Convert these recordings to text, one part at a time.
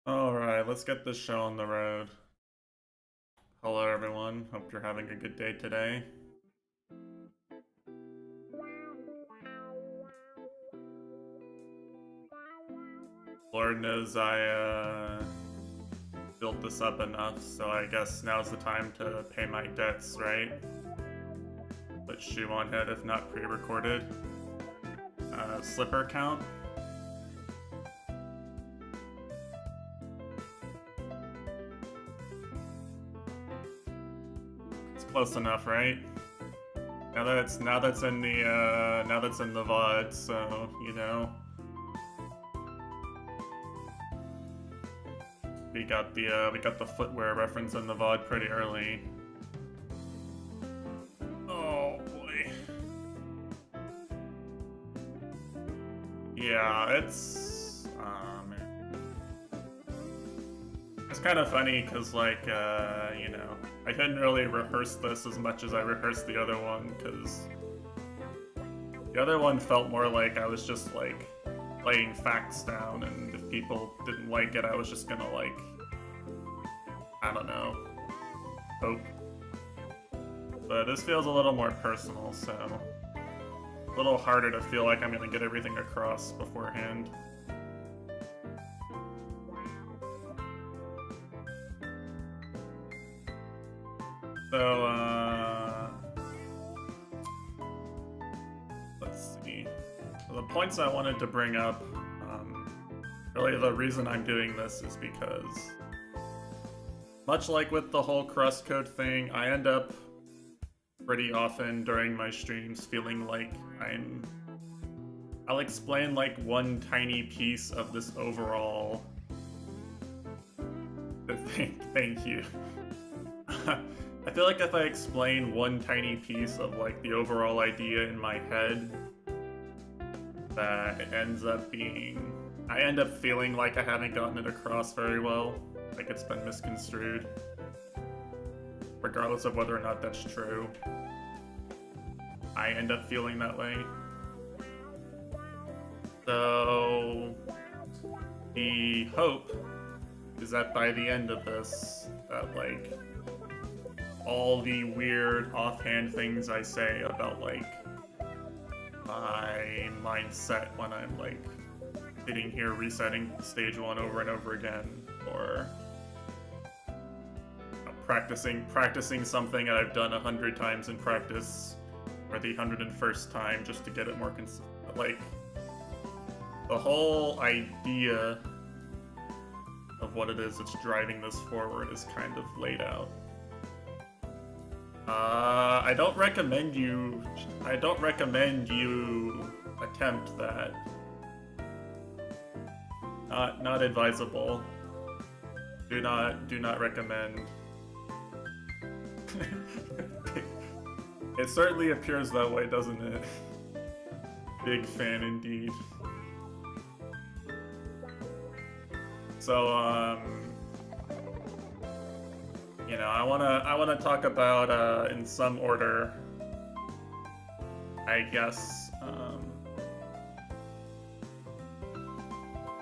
Alright, let's get this show on the road. Hello everyone, hope you're having a good day today. Lord knows I built this up enough, so I guess now's the time to pay my debts, right? Put shoe on head if not pre-recorded. Slipper count. It's close enough, right? Now that's in the VOD, so you know. We got the footwear reference in the VOD pretty early. Oh boy. Yeah, it's man. It's kind of funny because like you know, I couldn't really rehearse this as much as I rehearsed the other one because the other one felt more like I was just like laying facts down, and if people didn't like it, I was just gonna like, I don't know, hope. But this feels a little more personal, so little harder to feel like I'm gonna get everything across beforehand. So, let's see. So the points I wanted to bring up, really the reason I'm doing this is because, much like with the whole crust code thing, I end up pretty often during my streams feeling like I'll explain like one tiny piece of this overall... Thank you. I feel like if I explain one tiny piece of like the overall idea in my head, that it ends up being... I end up feeling like I haven't gotten it across very well, like it's been misconstrued, regardless of whether or not that's true. I end up feeling that way. So the hope is that by the end of this, that like all the weird offhand things I say about like my mindset when I'm like sitting here resetting stage 1 over and over again, or practicing something that I've done 100 times in practice for the 101st time just to get it more consistent. Like, the whole idea of what it is that's driving this forward is kind of laid out. I don't recommend you attempt that. Not advisable. Do not recommend. It certainly appears that way, doesn't it? Big fan indeed. So, you know, I wanna talk about in some order, I guess.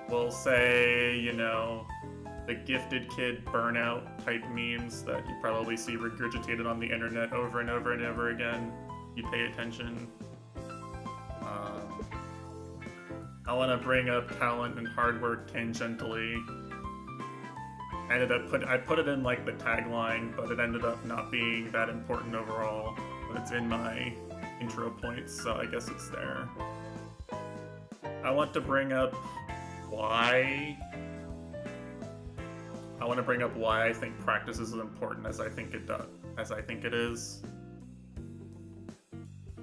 We'll say, you know, the gifted kid burnout type memes that you probably see regurgitated on the internet over and over and over again. You pay attention. I want to bring up talent and hard work tangentially. I put it in like the tagline, but it ended up not being that important overall. But it's in my intro points, so I guess it's there. I want to bring up why I think practice is as important as I think it is.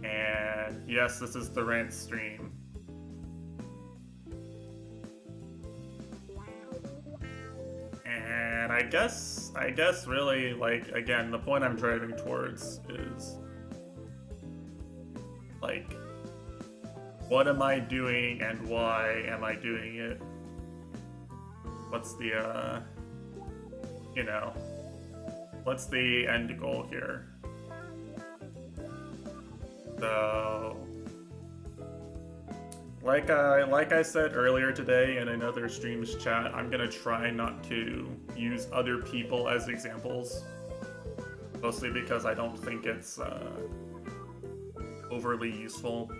And yes, this is the rant stream. And I guess really, like, again, the point I'm driving towards is like, what am I doing and why am I doing it? What's the, you know, what's the end goal here? So, like I said earlier today in another stream's chat, I'm gonna try not to use other people as examples, mostly because I don't think it's overly useful.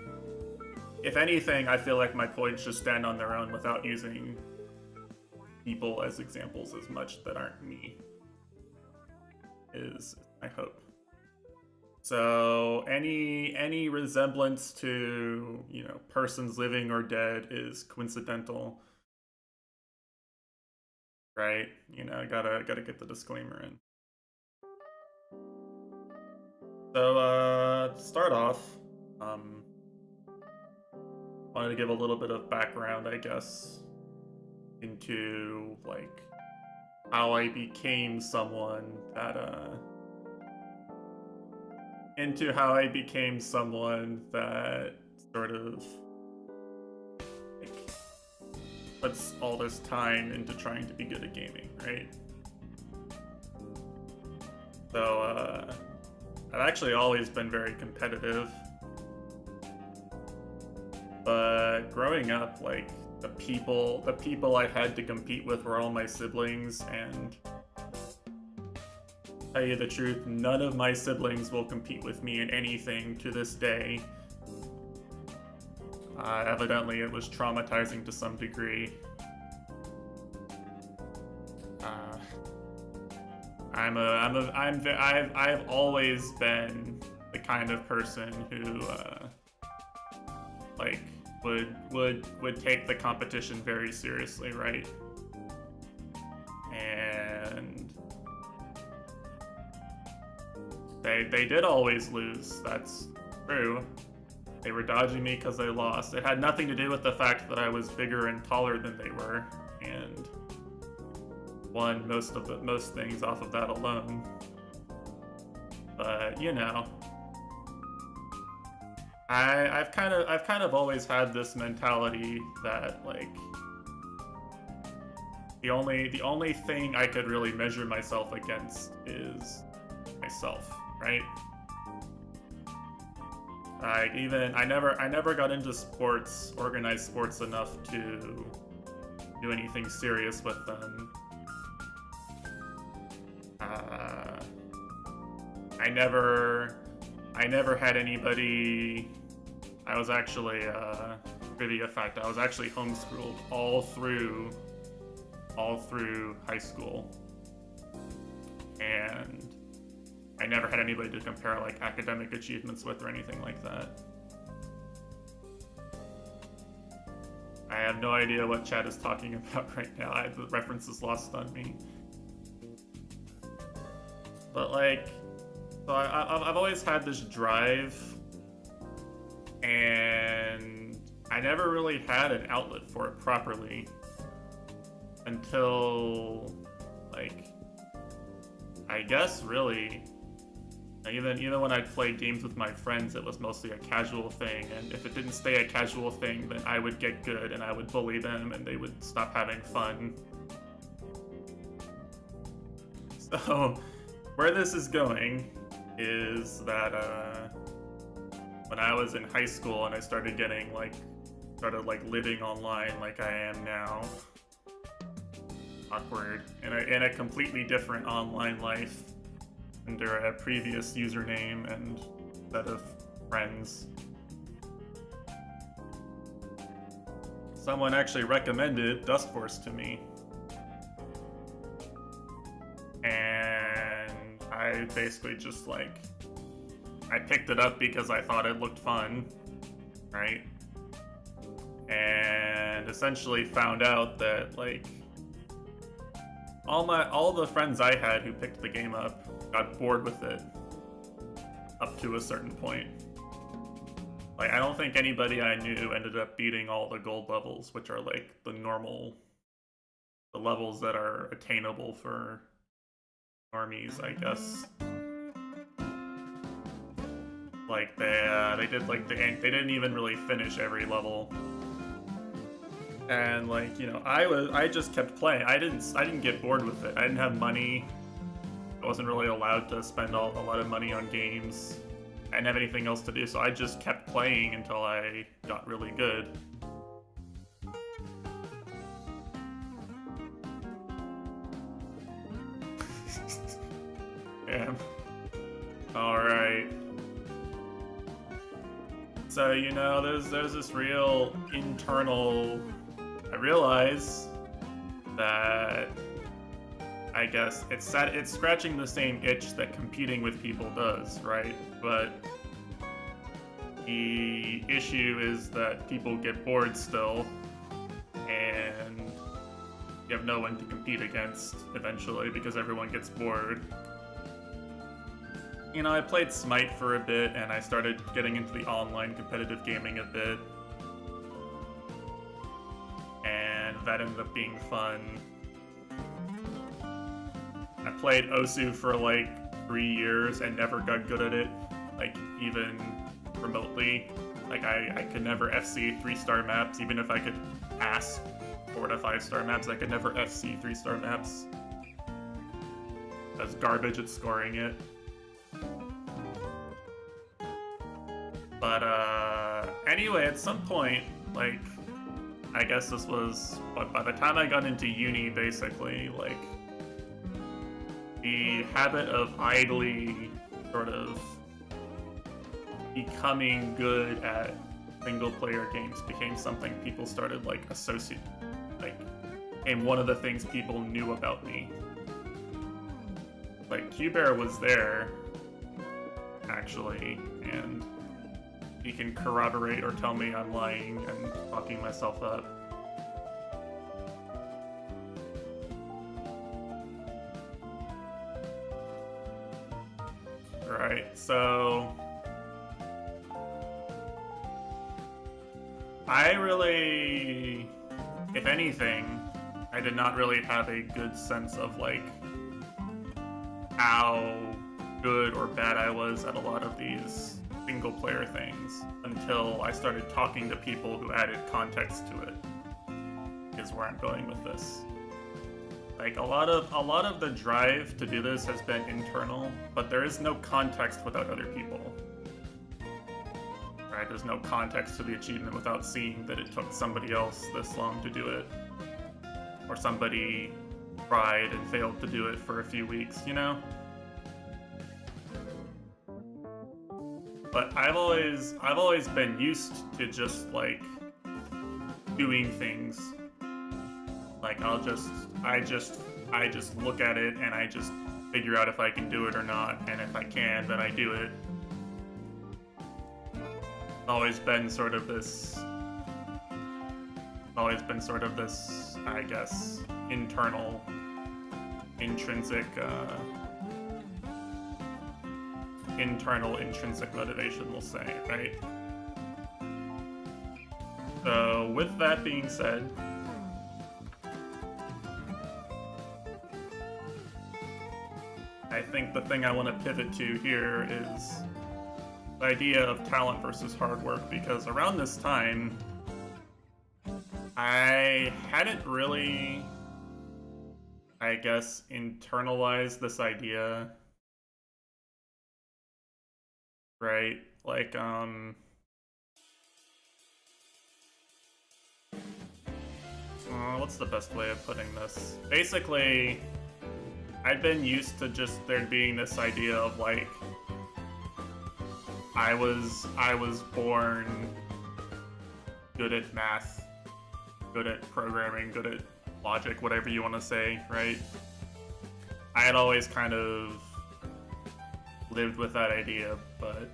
If anything, I feel like my points should stand on their own without using people as examples as much that aren't me, is my hope. So any resemblance to, you know, persons living or dead is coincidental, right? You know, gotta get the disclaimer in. So to start off, wanted to give a little bit of background, I guess, into like how I became someone that sort of like puts all this time into trying to be good at gaming, right? So I've actually always been very competitive, but growing up, like, the people I had to compete with were all my siblings, and to tell you the truth, none of my siblings will compete with me in anything to this day. Evidently, it was traumatizing to some degree. I've always been the kind of person who like would take the competition very seriously, right? And they did always lose. That's true. They were dodging me because they lost. It had nothing to do with the fact that I was bigger and taller than they were, and won most things off of that alone. But you know, I've kind of always had this mentality that like the only thing I could really measure myself against is myself, right? I never got into sports, organized sports enough to do anything serious with them. I never had anybody. I was actually trivia fact. I was actually homeschooled all through high school, and I never had anybody to compare like academic achievements with or anything like that. I have no idea what Chad is talking about right now. The reference is lost on me. But like, so I've always had this drive, and I never really had an outlet for it properly until, like, I guess really, even when I'd play games with my friends, it was mostly a casual thing, and if it didn't stay a casual thing, then I would get good and I would bully them and they would stop having fun. So where this is going is that when I was in high school and I started living online like I am now, awkward, in a completely different online life under a previous username and set of friends. Someone actually recommended Dust Force to me, and I basically just I picked it up because I thought it looked fun, right? And essentially found out that all the friends I had who picked the game up got bored with it up to a certain point. I don't think anybody I knew ended up beating all the gold levels, which are the levels that are attainable for normies, I guess. They didn't even really finish every level. And I just kept playing. I didn't get bored with it. I didn't have money. I wasn't really allowed to spend a lot of money on games. I didn't have anything else to do, so I just kept playing until I got really good. Damn. Alright. So, there's this real internal... I realize that I guess it's scratching the same itch that competing with people does, right? But the issue is that people get bored still, and you have no one to compete against eventually because everyone gets bored. I played Smite for a bit, and I started getting into the online competitive gaming a bit. And that ended up being fun. I played Osu for 3 years and never got good at it, even remotely. I could never FC 3-star maps, even if I could pass 4 to 5-star maps, I could never FC 3-star maps. I was garbage at scoring it. But anyway, at some point, I guess this was, by the time I got into uni, basically, the habit of idly sort of becoming good at single player games became something people started like became one of the things people knew about me. Like Q-Bear was there, actually, and he can corroborate or tell me I'm lying and talking myself up. Right, so I really, if anything, I did not really have a good sense of like how good or bad I was at a lot of these single player things until I started talking to people who added context to it, is where I'm going with this. Like a lot of the drive to do this has been internal, but there is no context without other people. Right? There's no context to the achievement without seeing that it took somebody else this long to do it. Or somebody tried and failed to do it for a few weeks, you know? But I've always been used to just like doing things. Like I just look at it and I just figure out if I can do it or not, and if I can, then I do it. Always been sort of this, I guess, intrinsic motivation, we'll say, right? So with that being said, I think the thing I want to pivot to here is the idea of talent versus hard work, because around this time, I hadn't really, I guess, internalized this idea, right? Like, what's the best way of putting this? Basically, I'd been used to just there being this idea of like, I was born good at math, good at programming, good at logic, whatever you want to say, right? I had always kind of lived with that idea, but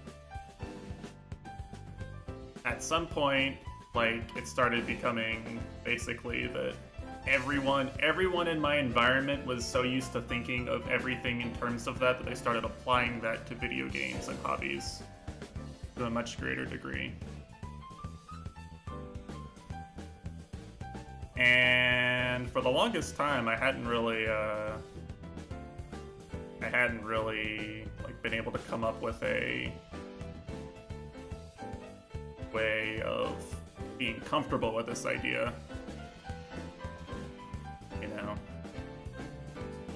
at some point, like, it started becoming basically that everyone in my environment was so used to thinking of everything in terms of that they started applying that to video games and hobbies to a much greater degree. And for the longest time, I hadn't really like been able to come up with a way of being comfortable with this idea. You know,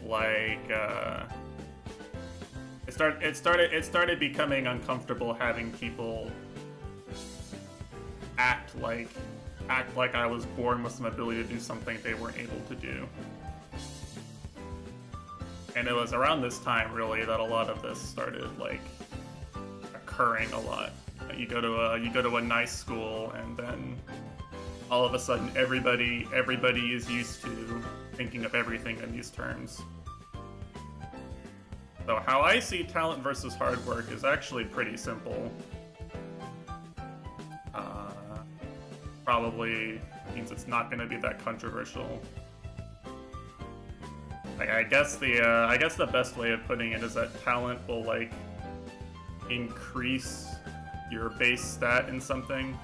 like it started becoming uncomfortable having people act like I was born with some ability to do something they weren't able to do. And it was around this time, really, that a lot of this started like occurring a lot. You go to a nice school, and then all of a sudden, everybody is used to thinking of everything in these terms. So how I see talent versus hard work is actually pretty simple. Probably means it's not going to be that controversial. Like, I guess the best way of putting it is that talent will like increase your base stat in something,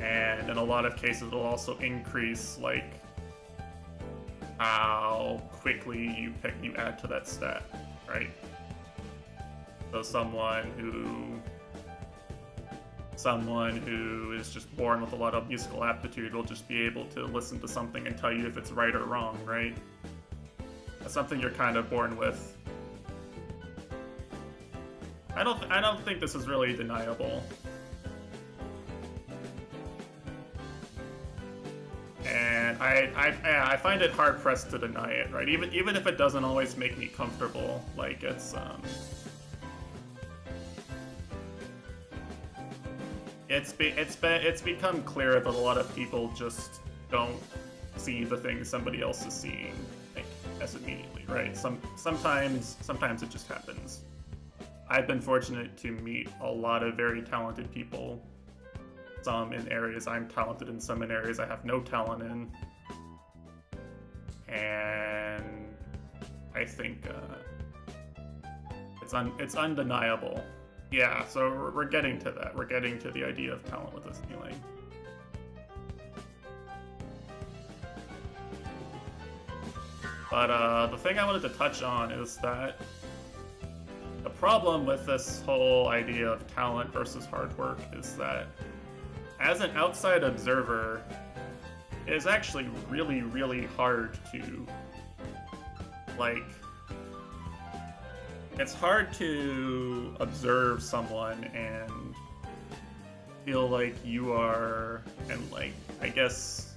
and in a lot of cases it'll also increase like how quickly you add to that stat, right? So someone who is just born with a lot of musical aptitude will just be able to listen to something and tell you if it's right or wrong, right? That's something you're kind of born with. I don't think this is really deniable. And I find it hard pressed to deny it, right? Even if it doesn't always make me comfortable, like it's become clear that a lot of people just don't see the things somebody else is seeing, like, as immediately, right? Sometimes it just happens. I've been fortunate to meet a lot of very talented people. Some in areas I'm talented in, some in areas I have no talent in. And I think it's undeniable. Yeah, so we're getting to that. We're getting to the idea of talent with this feeling. But the thing I wanted to touch on is that the problem with this whole idea of talent versus hard work is that as an outside observer, it is actually really, really hard to, like, it's hard to observe someone and feel like you are, and, like, I guess,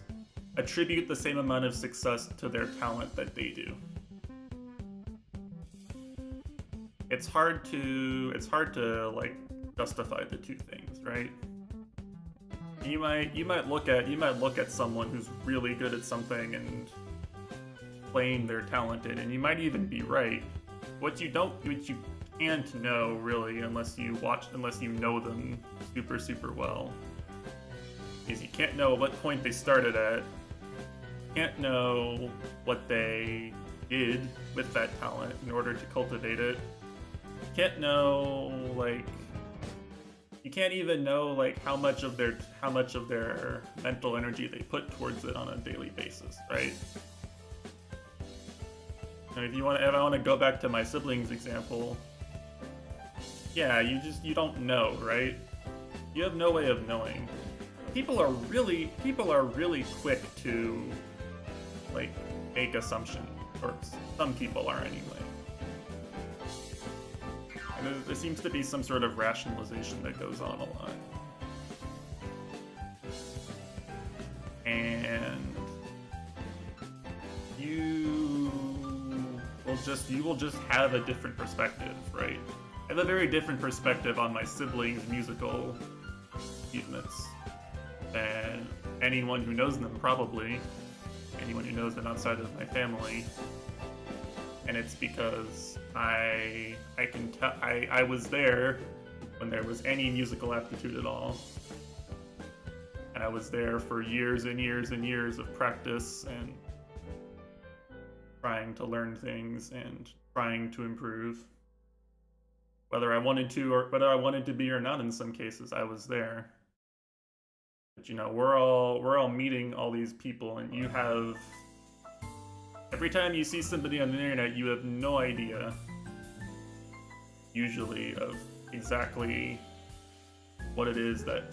attribute the same amount of success to their talent that they do. It's hard to like justify the two things, right? You might look at someone who's really good at something and claim they're talented, and you might even be right. What you can't know really unless you know them super well, is you can't know what point they started at. You can't know what they did with that talent in order to cultivate it. You can't know, like, you can't even know, like, how much of their mental energy they put towards it on a daily basis, right? And if I want to go back to my siblings example, yeah, you don't know, right? You have no way of knowing. People are really quick to, like, make assumptions, or some people are anyway. And there seems to be some sort of rationalization that goes on a lot. And you will just have a different perspective, right? I have a very different perspective on my siblings' musical achievements than anyone who knows them, probably. Anyone who knows them outside of my family. And it's because I was there when there was any musical aptitude at all. And I was there for years and years and years of practice and trying to learn things and trying to improve. Whether I wanted to be or not in some cases, I was there. But, you know, we're all meeting all these people, and you have, every time you see somebody on the internet, you have no idea, usually, of exactly what it is that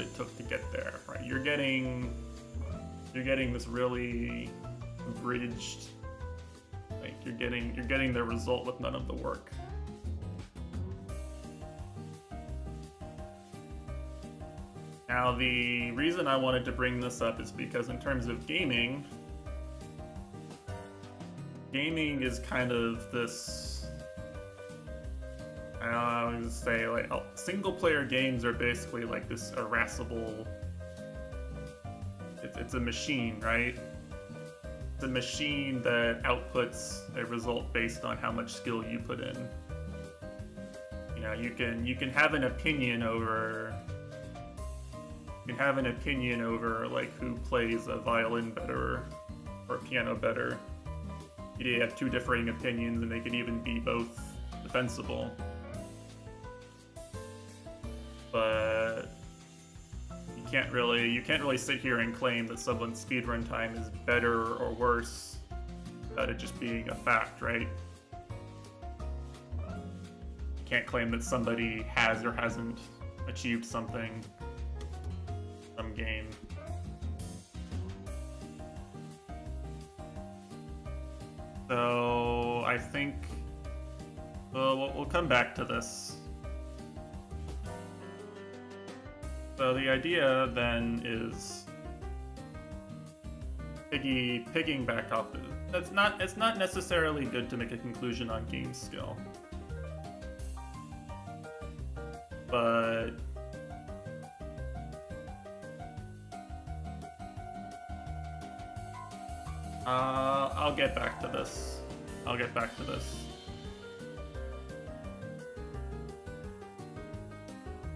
it took to get there, right? You're getting this really abridged, like, you're getting the result with none of the work. Now, the reason I wanted to bring this up is because in terms of gaming is kind of this, I would say, like, single-player games are basically like this irascible, it's a machine, right? It's a machine that outputs a result based on how much skill you put in. You know, you can have an opinion over like who plays a violin better or a piano better. You have two differing opinions, and they could even be both defensible. But you can't really sit here and claim that someone's speedrun time is better or worse without it just being a fact, right? You can't claim that somebody has or hasn't achieved something, some game. So I think we'll come back to this. So the idea then is pigging back off. It's not necessarily good to make a conclusion on game skill, but I'll get back to this. I'll get back to this.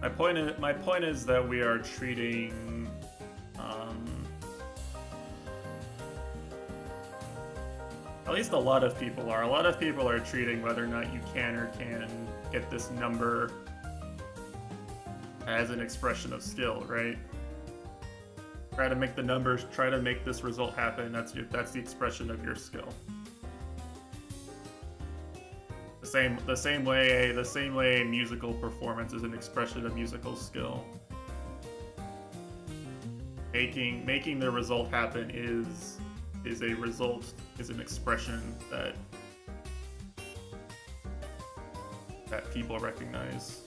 My point is that we are treating at least a lot of people are treating whether or not you can or can get this number as an expression of skill, right? Try to make the numbers, try to make this result happen. That's the expression of your skill. The same way musical performance is an expression of musical skill. Making the result happen is an expression that people recognize.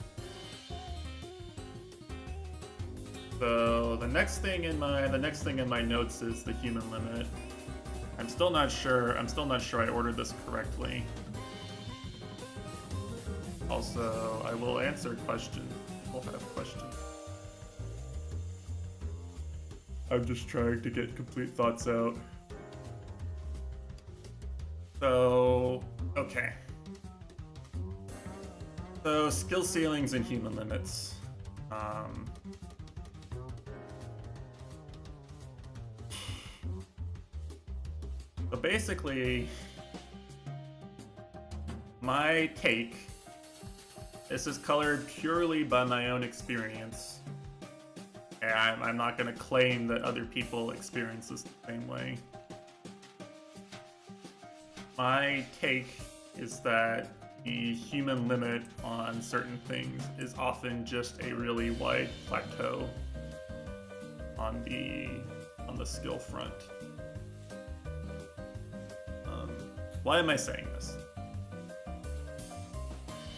So the next thing in my notes is the human limit. I'm still not sure I ordered this correctly. Also, I will answer questions. We'll have questions. I'm just trying to get complete thoughts out. So, okay. So, skill ceilings and human limits. So basically, my take, this is colored purely by my own experience. And I'm not going to claim that other people experience this the same way. My take is that the human limit on certain things is often just a really wide plateau on the skill front. Why am I saying this?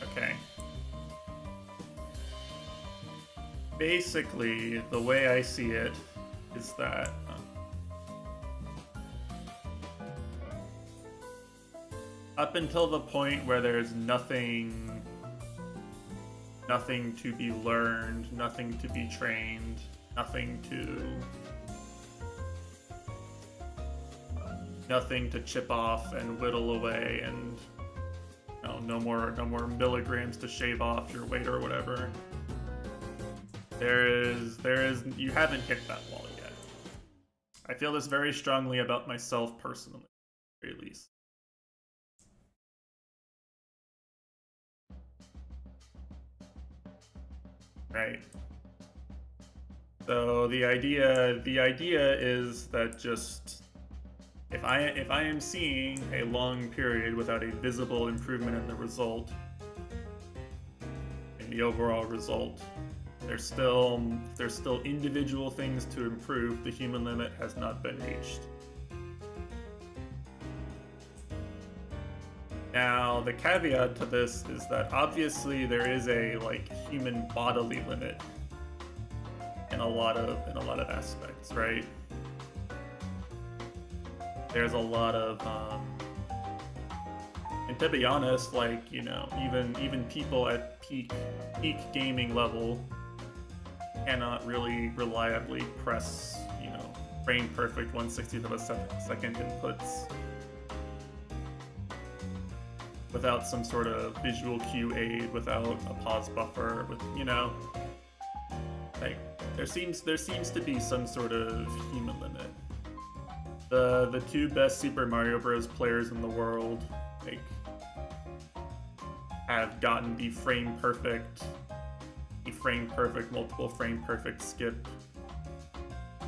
Okay. Basically, the way I see it is that up until the point where there's nothing to be learned, nothing to be trained, nothing to chip off and whittle away, and no more milligrams to shave off your weight or whatever. You haven't hit that wall yet. I feel this very strongly about myself personally, at the very least. Right. So the idea is that just if I am seeing a long period without a visible improvement in the result, in the overall result, there's still individual things to improve. The human limit has not been reached. Now, the caveat to this is that obviously there is a human bodily limit in a lot of aspects, right? There's a lot of and to be honest, even people at peak gaming level cannot really reliably press, frame perfect 1/60th of a second inputs without some sort of visual cue aid, without a pause buffer, there seems to be some sort of human limit. The two best Super Mario Bros. Players in the world, have gotten the frame perfect, multiple frame perfect skip,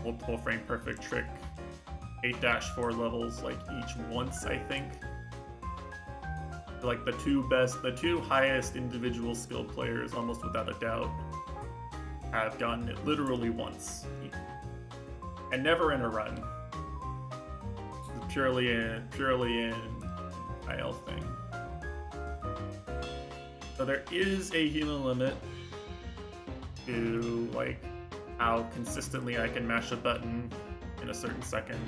multiple frame perfect trick, 8-4 levels, each once, I think. The two highest individual skill players, almost without a doubt, have gotten it literally once, and never in a run. Purely in IL thing. So there is a human limit to how consistently I can mash a button in a certain second.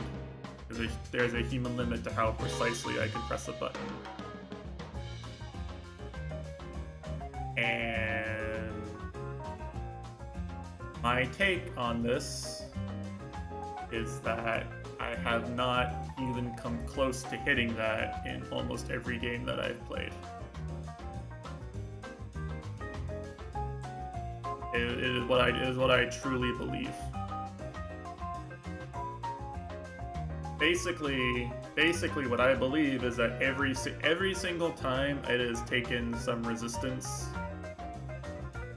There's a human limit to how precisely I can press a button. And my take on this is that I have not even come close to hitting that in almost every game that I've played. It is what I truly believe. Basically, what I believe is that every single time it has taken some resistance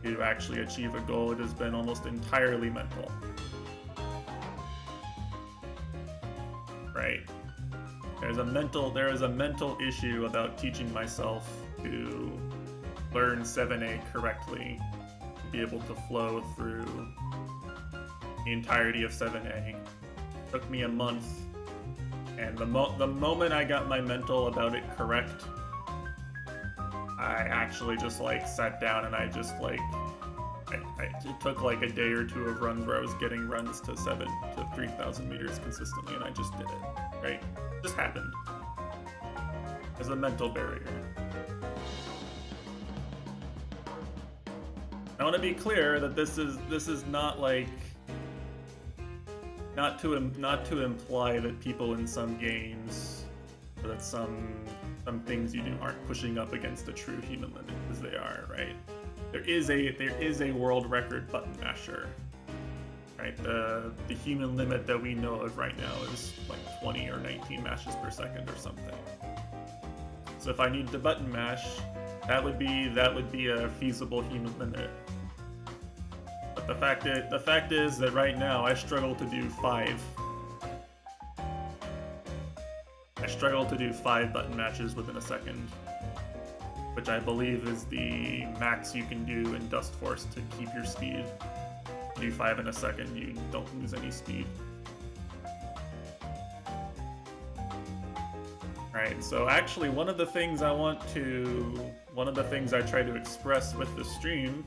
to actually achieve a goal, it has been almost entirely mental. Right? There is a mental issue about teaching myself to learn 7A correctly, to be able to flow through the entirety of 7A. It took me a month. And the moment I got my mental about it correct, I actually just like sat down and I just like, it took like a day or two of runs where I was getting runs to 3,000 meters consistently, and I just did it, right? It just happened. There's a mental barrier. I want to be clear that this is not like, not to imply that people in some games, or that some things you do aren't pushing up against a true human limit, because they are, right? There is a world record button masher, right? The human limit that we know of right now is like 20 or 19 mashes per second or something. So if I need to button mash, that would be a feasible human limit. But the fact is that right now I struggle to do 5. I struggle to do 5 button matches within a second, which I believe is the max you can do in Dust Force to keep your speed. Do 5 in a second, you don't lose any speed. Right, so actually one of the things I try to express with the stream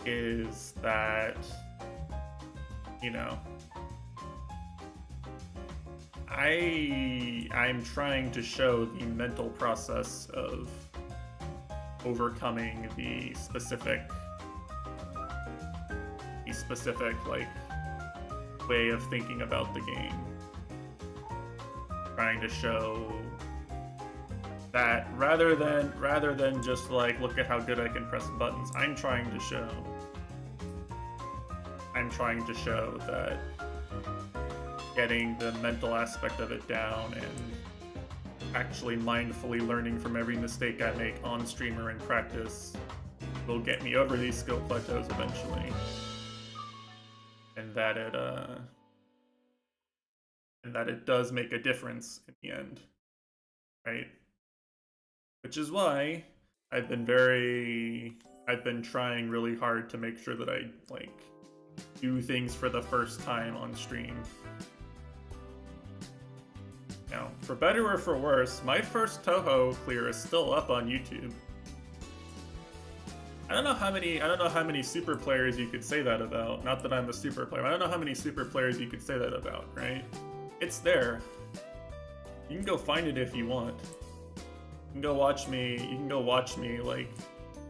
is that, you know, I'm trying to show the mental process of overcoming the specific like way of thinking about the game. Trying to show that rather than just like look at how good I can press buttons, I'm trying to show that getting the mental aspect of it down and actually mindfully learning from every mistake I make on stream or in practice will get me over these skill plateaus eventually. And that it does make a difference in the end, right? Which is why I've been trying really hard to make sure that I like do things for the first time on stream. Now, for better or for worse, my first Toho clear is still up on YouTube. I don't know how many super players you could say that about. Not that I'm a super player. I don't know how many super players you could say that about, right? It's there. You can go find it if you want. You can go watch me like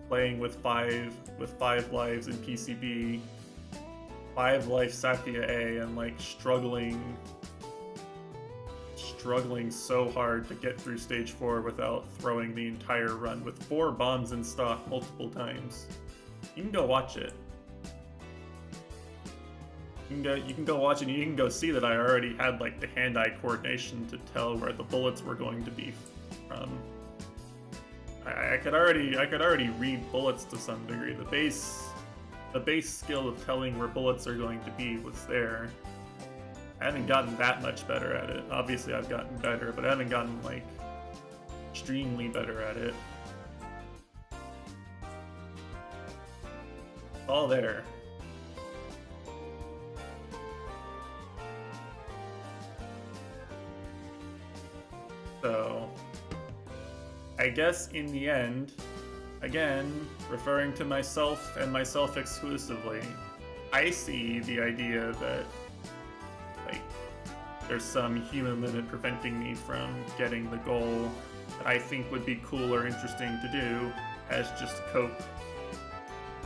playing with five lives in PCB, 5 life Sathya A, and like struggling so hard to get through stage 4 without throwing the entire run with 4 bombs in stock multiple times. You can go watch it. You can go watch it and you can go see that I already had like the hand-eye coordination to tell where the bullets were going to be from. I could already read bullets to some degree. The base skill of telling where bullets are going to be was there. I haven't gotten that much better at it. Obviously I've gotten better, but I haven't gotten like extremely better at it. It's all there. So, I guess in the end, again, referring to myself and myself exclusively, I see the idea that like there's some human limit preventing me from getting the goal that I think would be cool or interesting to do as just cope.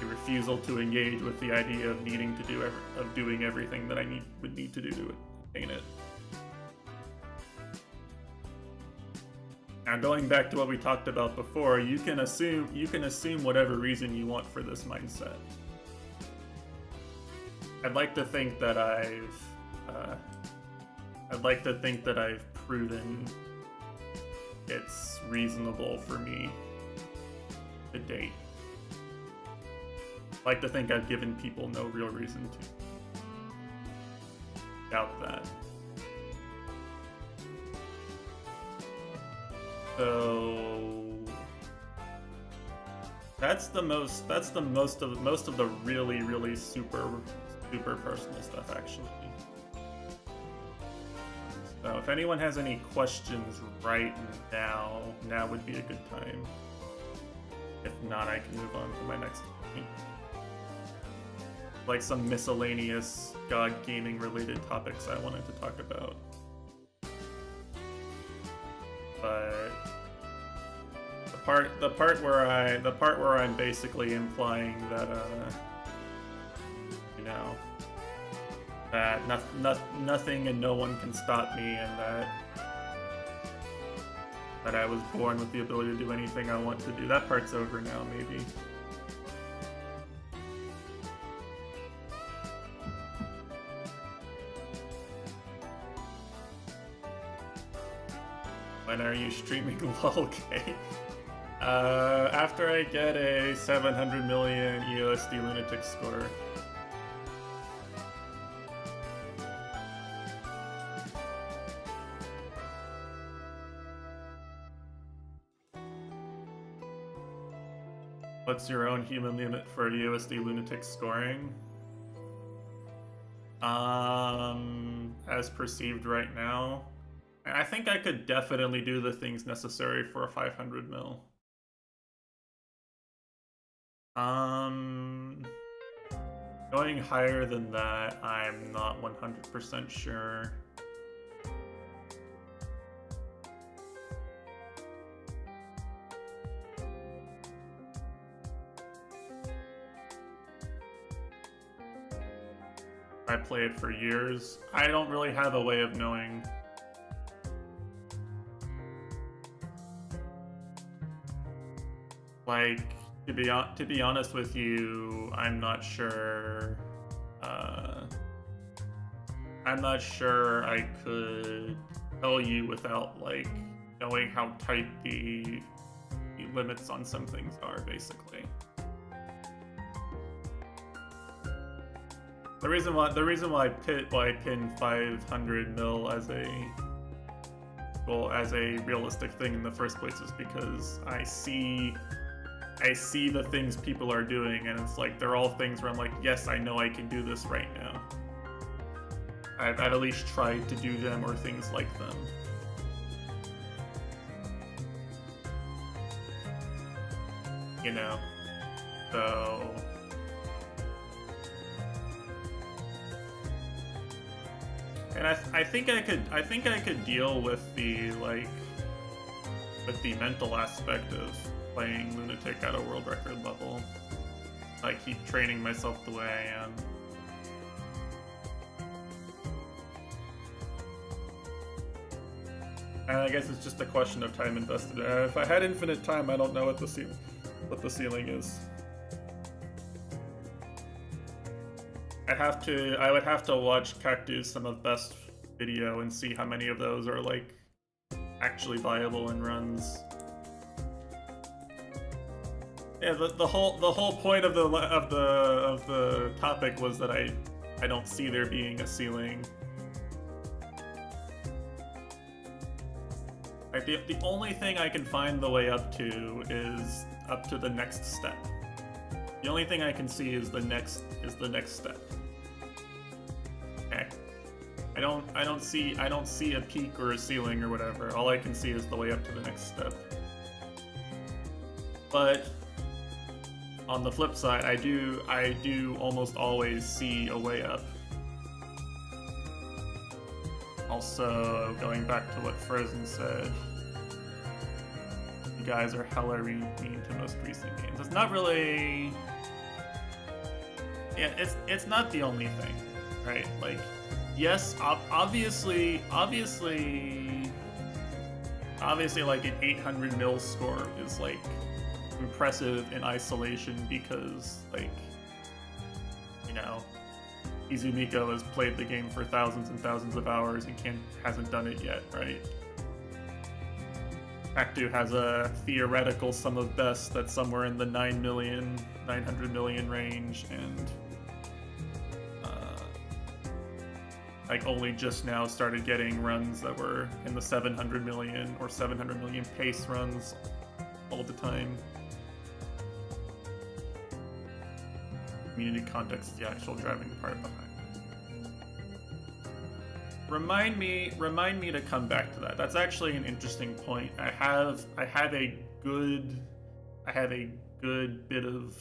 a refusal to engage with the idea of needing to do doing everything that I would need to do to attain it. Now, going back to what we talked about before, you can assume whatever reason you want for this mindset. I'd like to think that I've proven it's reasonable for me to date. I'd like to think I've given people no real reason to doubt that. So that's most of the really super personal stuff, actually. So if anyone has any questions right now would be a good time. If not, I can move on to my next point. Like some miscellaneous God gaming related topics I wanted to talk about. But the part where I'm basically implying that you know, that nothing and no one can stop me, and that I was born with the ability to do anything I want to do. That part's over now, maybe. When are you streaming LOL-K? After I get a 700 million USD lunatic score. What's your own human limit for USD lunatic scoring? As perceived right now, I think I could definitely do the things necessary for a 500 mil. Going higher than that, I'm not 100% sure. I played for years. I don't really have a way of knowing. Like, to be honest with you, I'm not sure. I'm not sure I could tell you without like knowing how tight the limits on some things are, basically. The reason why I pin 500 mil as a realistic thing in the first place is because I see the things people are doing, and it's like they're all things where I'm like, yes, I know I can do this right now. I've at least tried to do them or things like them. You know, so. And I think I could deal with the mental aspect of playing Lunatic at a world record level. I keep training myself the way I am. And I guess it's just a question of time invested. If I had infinite time, I don't know what the ceiling is. I would have to watch Cactus some of Best's video and see how many of those are like actually viable in runs. Yeah, the whole point of the topic was that I don't see there being a ceiling. Like the only thing I can find the way up to is up to the next step. The only thing I can see is the next step. Okay. I don't see a peak or a ceiling or whatever. All I can see is the way up to the next step. But on the flip side, I do almost always see a way up. Also, going back to what Frozen said, you guys are hella mean to most recent games. It's not really yeah, it's not the only thing, right? Like, yes, obviously, like an 800 mil score is like impressive in isolation because, like, you know, Izumiko has played the game for thousands and thousands of hours and hasn't done it yet, right? Actu has a theoretical sum of best that's somewhere in the 900 million range, and like only just now started getting runs that were in the 700 million or 700 million pace runs all the time. Community context is the actual driving part behind it. Remind me to come back to that. That's actually an interesting point. I have a good bit of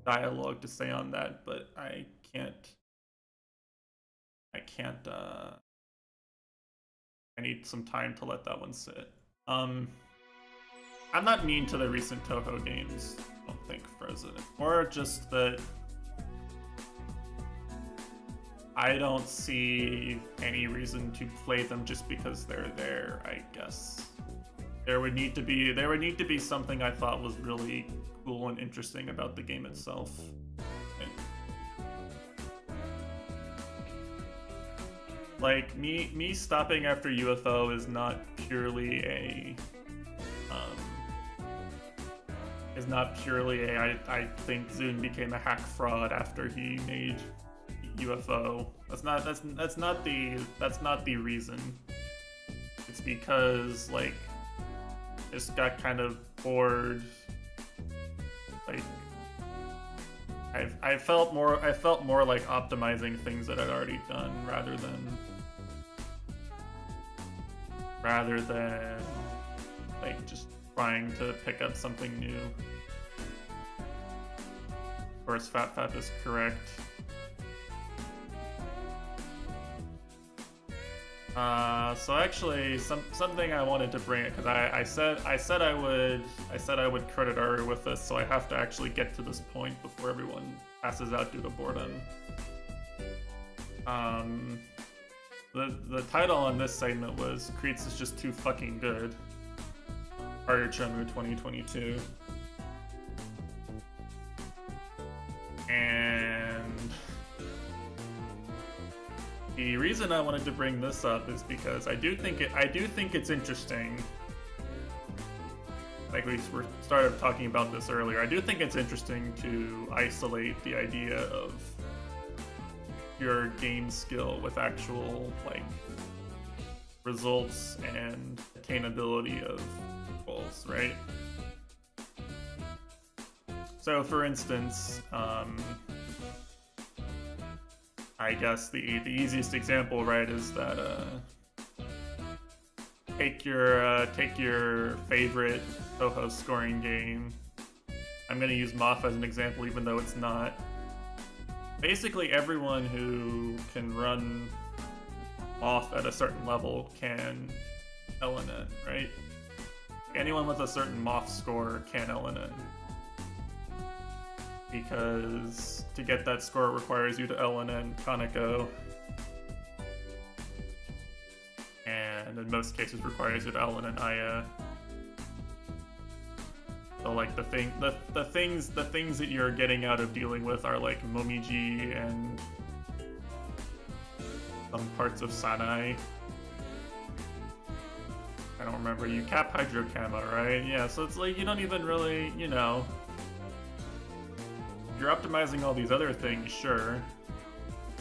dialogue to say on that, but I can't I need some time to let that one sit. I'm not mean to the recent Toho games, I don't think, Frozen. Or just that I don't see any reason to play them just because they're there, I guess. There would need to be something I thought was really cool and interesting about the game itself. Like, me stopping after UFO is not purely a I think Zune became a hack fraud after he made UFO. That's not the reason. It's because, like, just got kind of bored. Like, I felt more like optimizing things that I'd already done rather than like just trying to pick up something new. Of course, Fap is correct. So actually, something I wanted to bring it because I said I would credit Aru with this, so I have to actually get to this point before everyone passes out due to boredom. The title on this segment was "Creeds is just too fucking good." Aru Chomu 2022, and the reason I wanted to bring this up is because I do think it's interesting. Like we started talking about this earlier, I do think it's interesting to isolate the idea of your game skill with actual, like, results and attainability of goals, right? So, for instance, I guess the easiest example, right, is that take your favorite Toho scoring game. I'm gonna use Moth as an example, even though it's not. Basically, everyone who can run Moth at a certain level can LNN, right? Anyone with a certain Moth score can LNN. Because to get that score, it requires you to LNN Kaneko. And in most cases requires you to LNN Aya. So, like, the things that you're getting out of dealing with are like Momiji and some parts of Sanai. I don't remember. You cap Hydro Kama, right? Yeah, so it's like you don't even really, you know. You're optimizing all these other things, sure.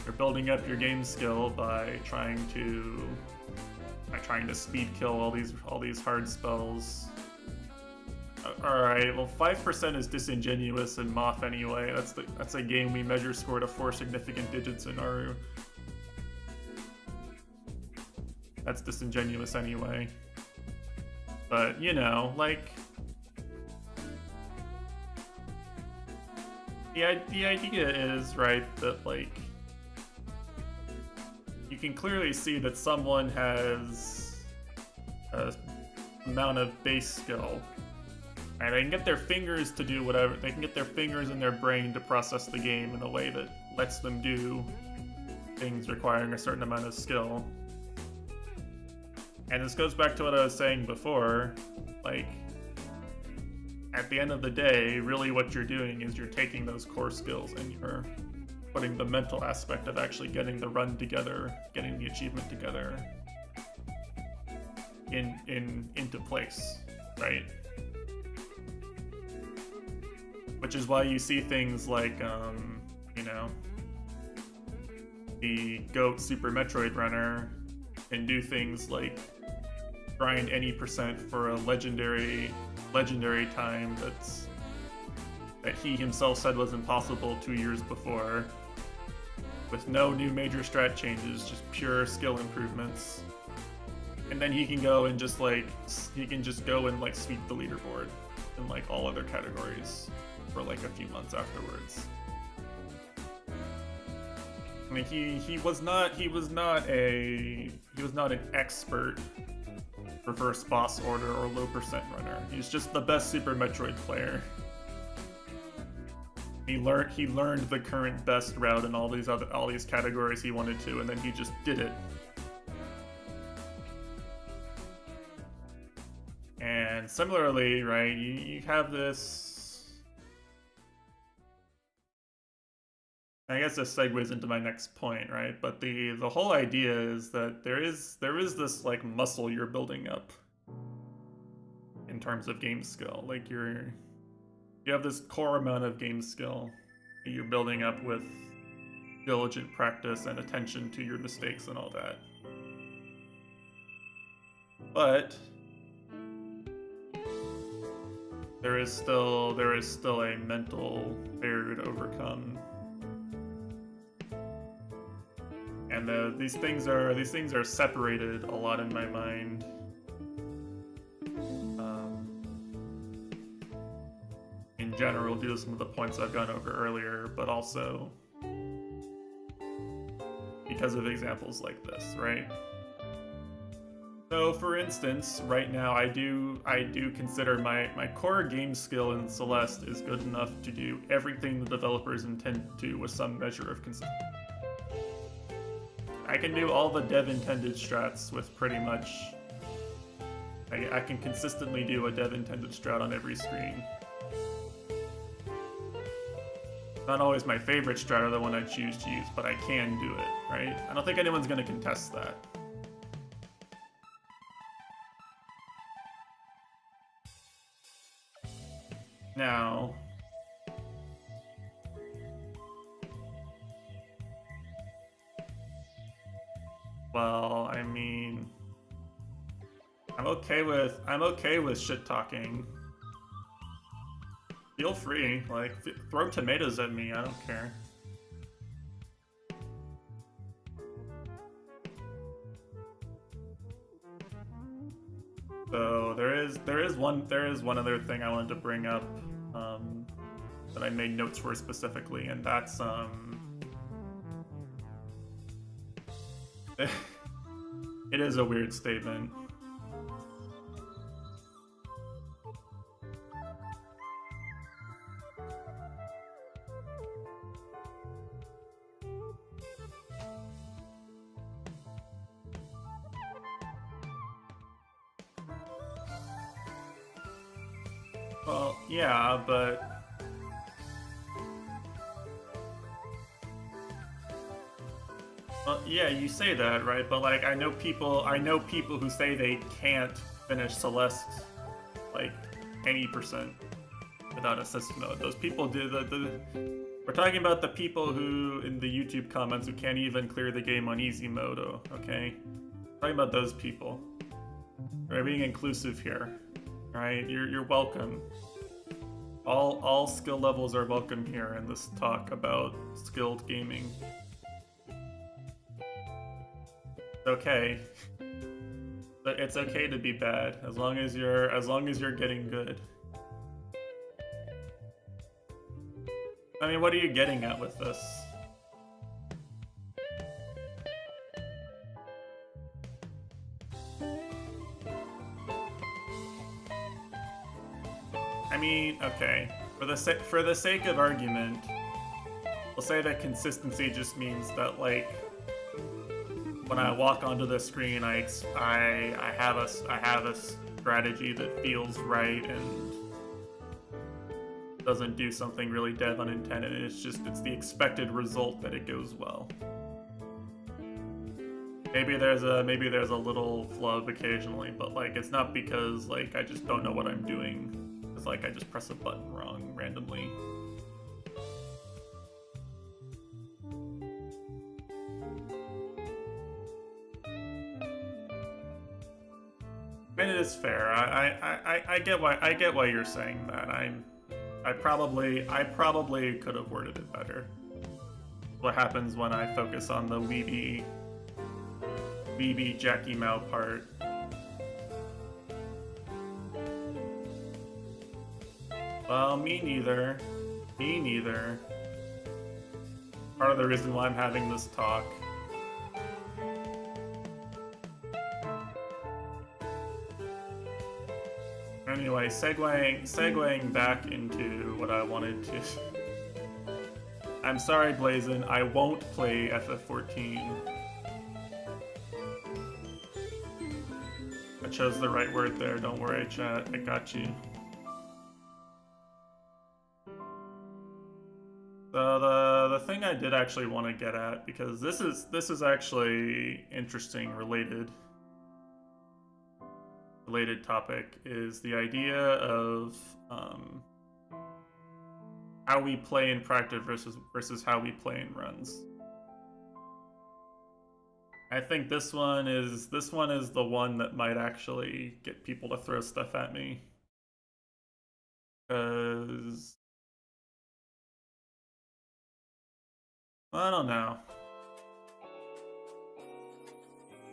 You're building up your game skill by trying to speed kill all these hard spells. Alright, well 5% is disingenuous in Moth anyway. That's a game we measure score to 4 significant digits in Aru. That's disingenuous anyway. But, you know, like, the idea is, right, that, like, you can clearly see that someone has a amount of base skill. And they can get their fingers to do whatever. They can get their fingers in their brain to process the game in a way that lets them do things requiring a certain amount of skill. And this goes back to what I was saying before. Like, at the end of the day, really what you're doing is you're taking those core skills and you're putting the mental aspect of actually getting the run together, getting the achievement together into place, right? Which is why you see things like, you know, the GOAT Super Metroid Runner can do things like grind any percent for a legendary time that he himself said was impossible 2 years before, with no new major strat changes, just pure skill improvements. And then he can go and just like sweep the leaderboard in like all other categories for like a few months afterwards. I mean, he was not an expert reverse boss order or low percent runner. He's just the best Super Metroid player. He learned the current best route in all these categories he wanted to, and then he just did it. And similarly, right, you have this. I guess this segues into my next point, right? But the whole idea is that there is this like muscle you're building up in terms of game skill. Like you have this core amount of game skill that you're building up with diligent practice and attention to your mistakes and all that. But there is still a mental barrier to overcome. And these things are separated a lot in my mind. In general, due to some of the points I've gone over earlier, but also because of examples like this, right? So, for instance, right now I do consider my core game skill in Celeste is good enough to do everything the developers intend to do with some measure of consistency. I can do all the dev-intended strats with pretty much... I can consistently do a dev-intended strat on every screen. Not always my favorite strat or the one I choose to use, but I can do it, right? I don't think anyone's going to contest that. Now... well, I mean... I'm okay with shit talking. Feel free, like, throw tomatoes at me, I don't care. So there is one other thing I wanted to bring up that I made notes for specifically, and that's it is a weird statement. Well, yeah, but... well, yeah, you say that, right? But like, I know people who say they can't finish Celeste, like, any percent without assist mode. Those people do we're talking about the people who, in the YouTube comments, who can't even clear the game on easy mode, okay? We're talking about those people. We're being inclusive here. Right, you're welcome. All skill levels are welcome here in this talk about skilled gaming. It's okay. But it's okay to be bad as long as you're getting good. I mean, what are you getting at with this? I mean, okay. For the sake of argument, we'll say that consistency just means that, like, when I walk onto the screen, I have a strategy that feels right and doesn't do something really dev unintended. It's the expected result that it goes well. Maybe there's a little flub occasionally, but like it's not because like I just don't know what I'm doing. It's like I just press a button wrong randomly. And it is fair. I get why you're saying that. I probably could have worded it better. What happens when I focus on the weeby Jackie Mao part? Well, me neither. Me neither. Part of the reason why I'm having this talk. Anyway, segueing back into what I wanted to. I'm sorry, Blazin. I won't play FF14. I chose the right word there. Don't worry, chat. I got you. So the thing I did actually want to get at, because this is actually interesting, related topic, is the idea of how we play in practice versus how we play in runs. I think this one is the one that might actually get people to throw stuff at me, because I don't know.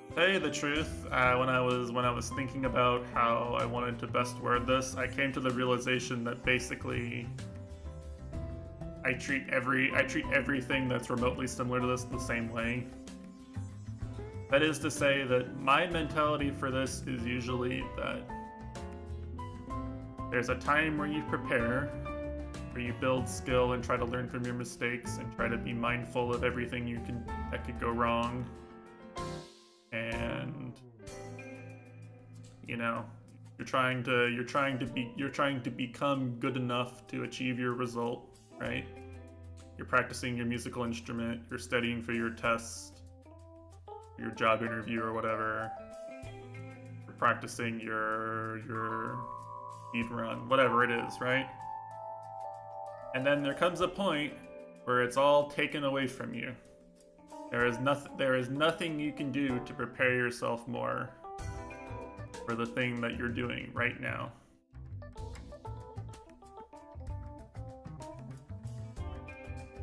To tell you the truth, when I was thinking about how I wanted to best word this, I came to the realization that basically I treat everything that's remotely similar to this the same way. That is to say that my mentality for this is usually that there's a time where you prepare, where you build skill and try to learn from your mistakes and try to be mindful of everything that could go wrong. And you know, you're trying to become good enough to achieve your result, right? You're practicing your musical instrument, you're studying for your test, your job interview or whatever. You're practicing your speed run, whatever it is, right? And then there comes a point where it's all taken away from you. There is nothing you can do to prepare yourself more for the thing that you're doing right now.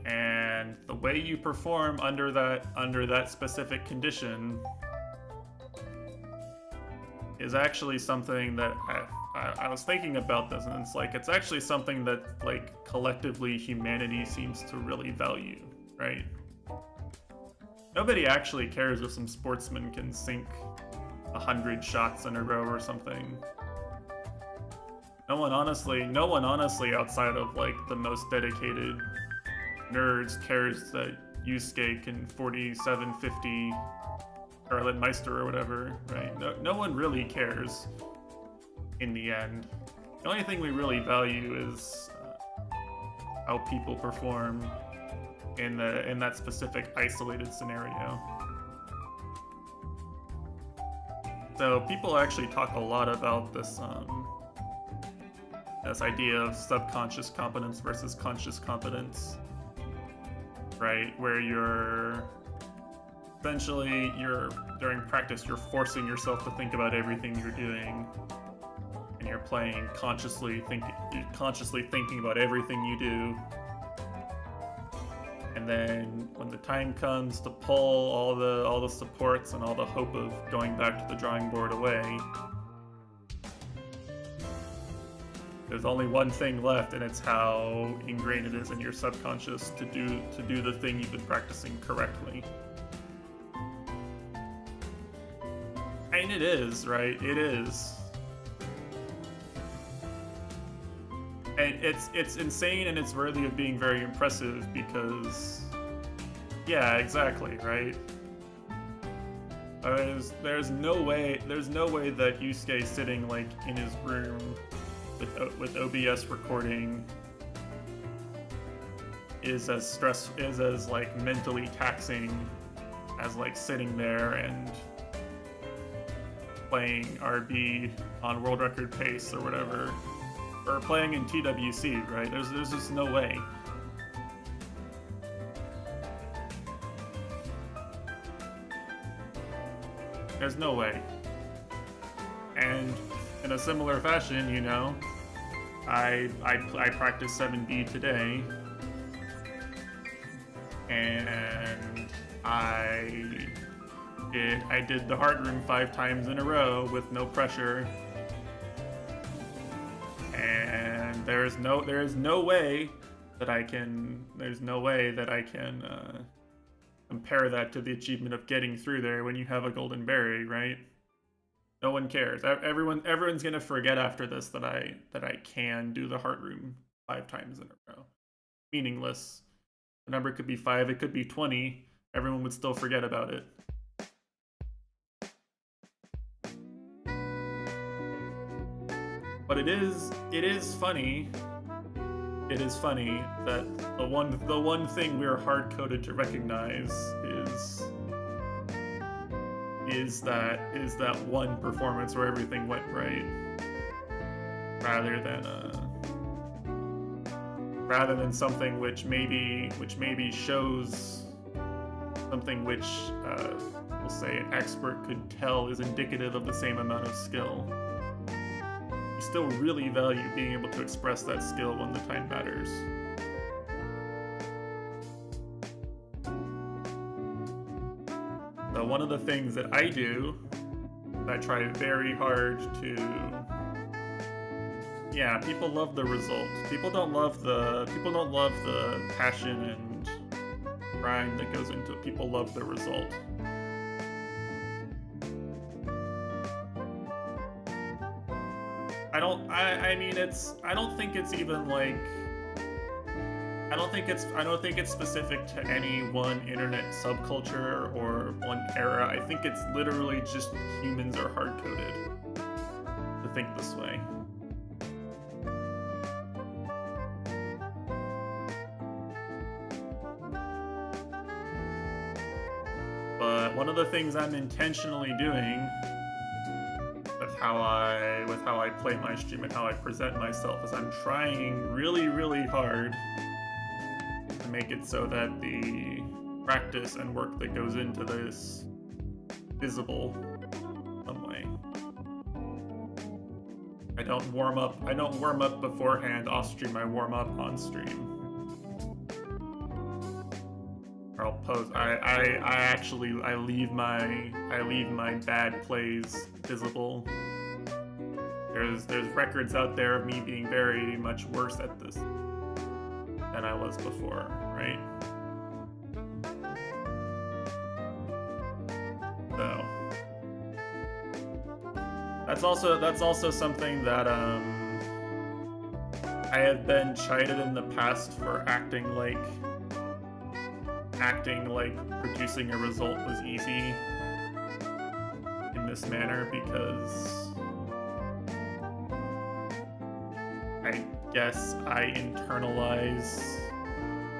And the way you perform under that specific condition is actually something that I was thinking about this, and it's actually something that like collectively humanity seems to really value, right? Nobody actually cares if some sportsman can sink 100 shots in a row or something. No one honestly outside of like the most dedicated nerds cares that Yusuke can 4750 Scarlet Meister or whatever, right? No one really cares in the end. The only thing we really value is how people perform in that specific isolated scenario. So people actually talk a lot about this idea of subconscious competence versus conscious competence, right? Where during practice you're forcing yourself to think about everything you're doing, and you're playing consciously thinking about everything you do. And then when the time comes to pull all the supports and all the hope of going back to the drawing board away, there's only one thing left, and it's how ingrained it is in your subconscious to do the thing you've been practicing correctly. And it is, right? It is. it's insane and it's worthy of being very impressive because, yeah, exactly, right? There's no way that Yusuke sitting like in his room with OBS recording is as like mentally taxing as like sitting there and playing RB on world record pace or whatever, or playing in TWC, right? There's just no way. There's no way. And in a similar fashion, you know, I practiced 7B today, and I did the heart room 5 times in a row with no pressure, and there is no way that I can compare that to the achievement of getting through there when you have a golden berry, right? No one cares. Everyone's gonna forget after this that I can do the heart room 5 times in a row. Meaningless. The number could be 5, it could be 20. Everyone would still forget about it. But it is funny. It is funny that the one thing we are hard coded to recognize is that one performance where everything went right, rather than something which maybe shows something which we'll say an expert could tell is indicative of the same amount of skill. You still really value being able to express that skill when the time matters. So one of the things that I do, I try very hard to, yeah, people love the result. People don't love the passion and grind that goes into it. People love the result. I don't think it's even like, I don't think it's specific to any one internet subculture or one era. I think it's literally just humans are hard-coded to think this way. But one of the things I'm intentionally doing with how I play my stream and how I present myself is I'm trying really, really hard to make it so that the practice and work that goes into this visible some way. I don't warm up beforehand off stream, I warm up on stream. Or I'll pose. I leave my bad plays visible. There's records out there of me being very much worse at this than I was before, right? So that's also something that I have been chided in the past for acting like producing a result was easy in this manner, because I guess I internalize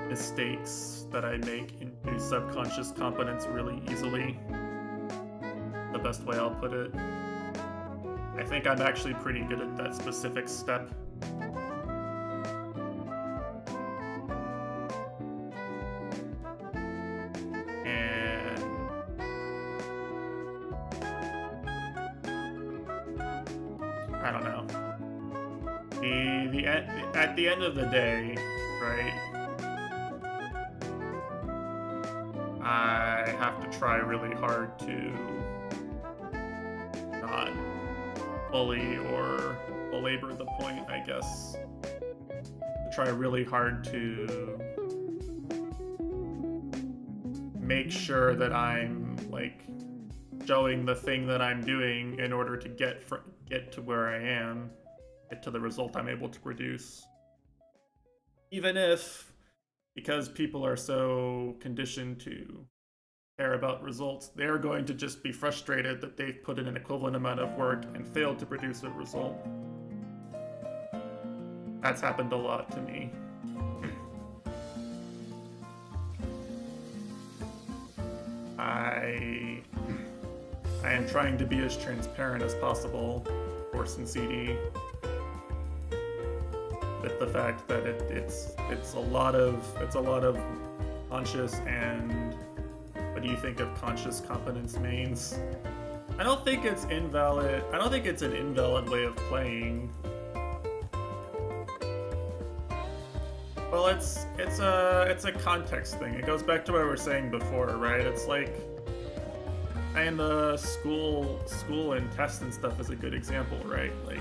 mistakes that I make into subconscious competence really easily. The best way I'll put it. I think I'm actually pretty good at that specific step. I don't know. At the end of the day, right? I have to try really hard to not bully or belabor the point, I guess. To try really hard to make sure that I'm like showing the thing that I'm doing in order to get to where I am, get to the result I'm able to produce. even if, because people are so conditioned to care about results, they're going to just be frustrated that they've put in an equivalent amount of work and failed to produce a result. That's happened a lot to me. I am trying to be as transparent as possible, of course, in CD, with the fact that it's a lot of conscious and what do you think of conscious competence mains? I don't think it's invalid. I don't think it's an invalid way of playing. Well, it's a context thing. It goes back to what we were saying before, right? It's like, and the school and tests and stuff is a good example, right? Like,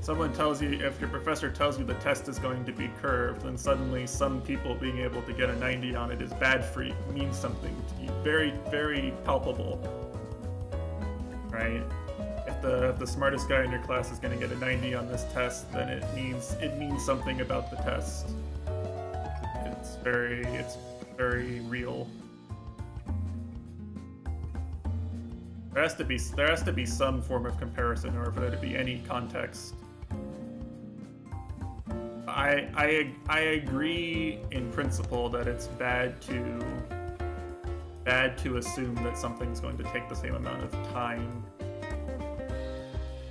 someone tells you, if your professor tells you the test is going to be curved, then suddenly some people being able to get a 90 on it is bad for you, means something to you, very, very palpable, right? If the smartest guy in your class is going to get a 90 on this test, then it means something about the test. It's very real. There has to be some form of comparison in order for there to be any context. I agree in principle that it's bad to assume that something's going to take the same amount of time.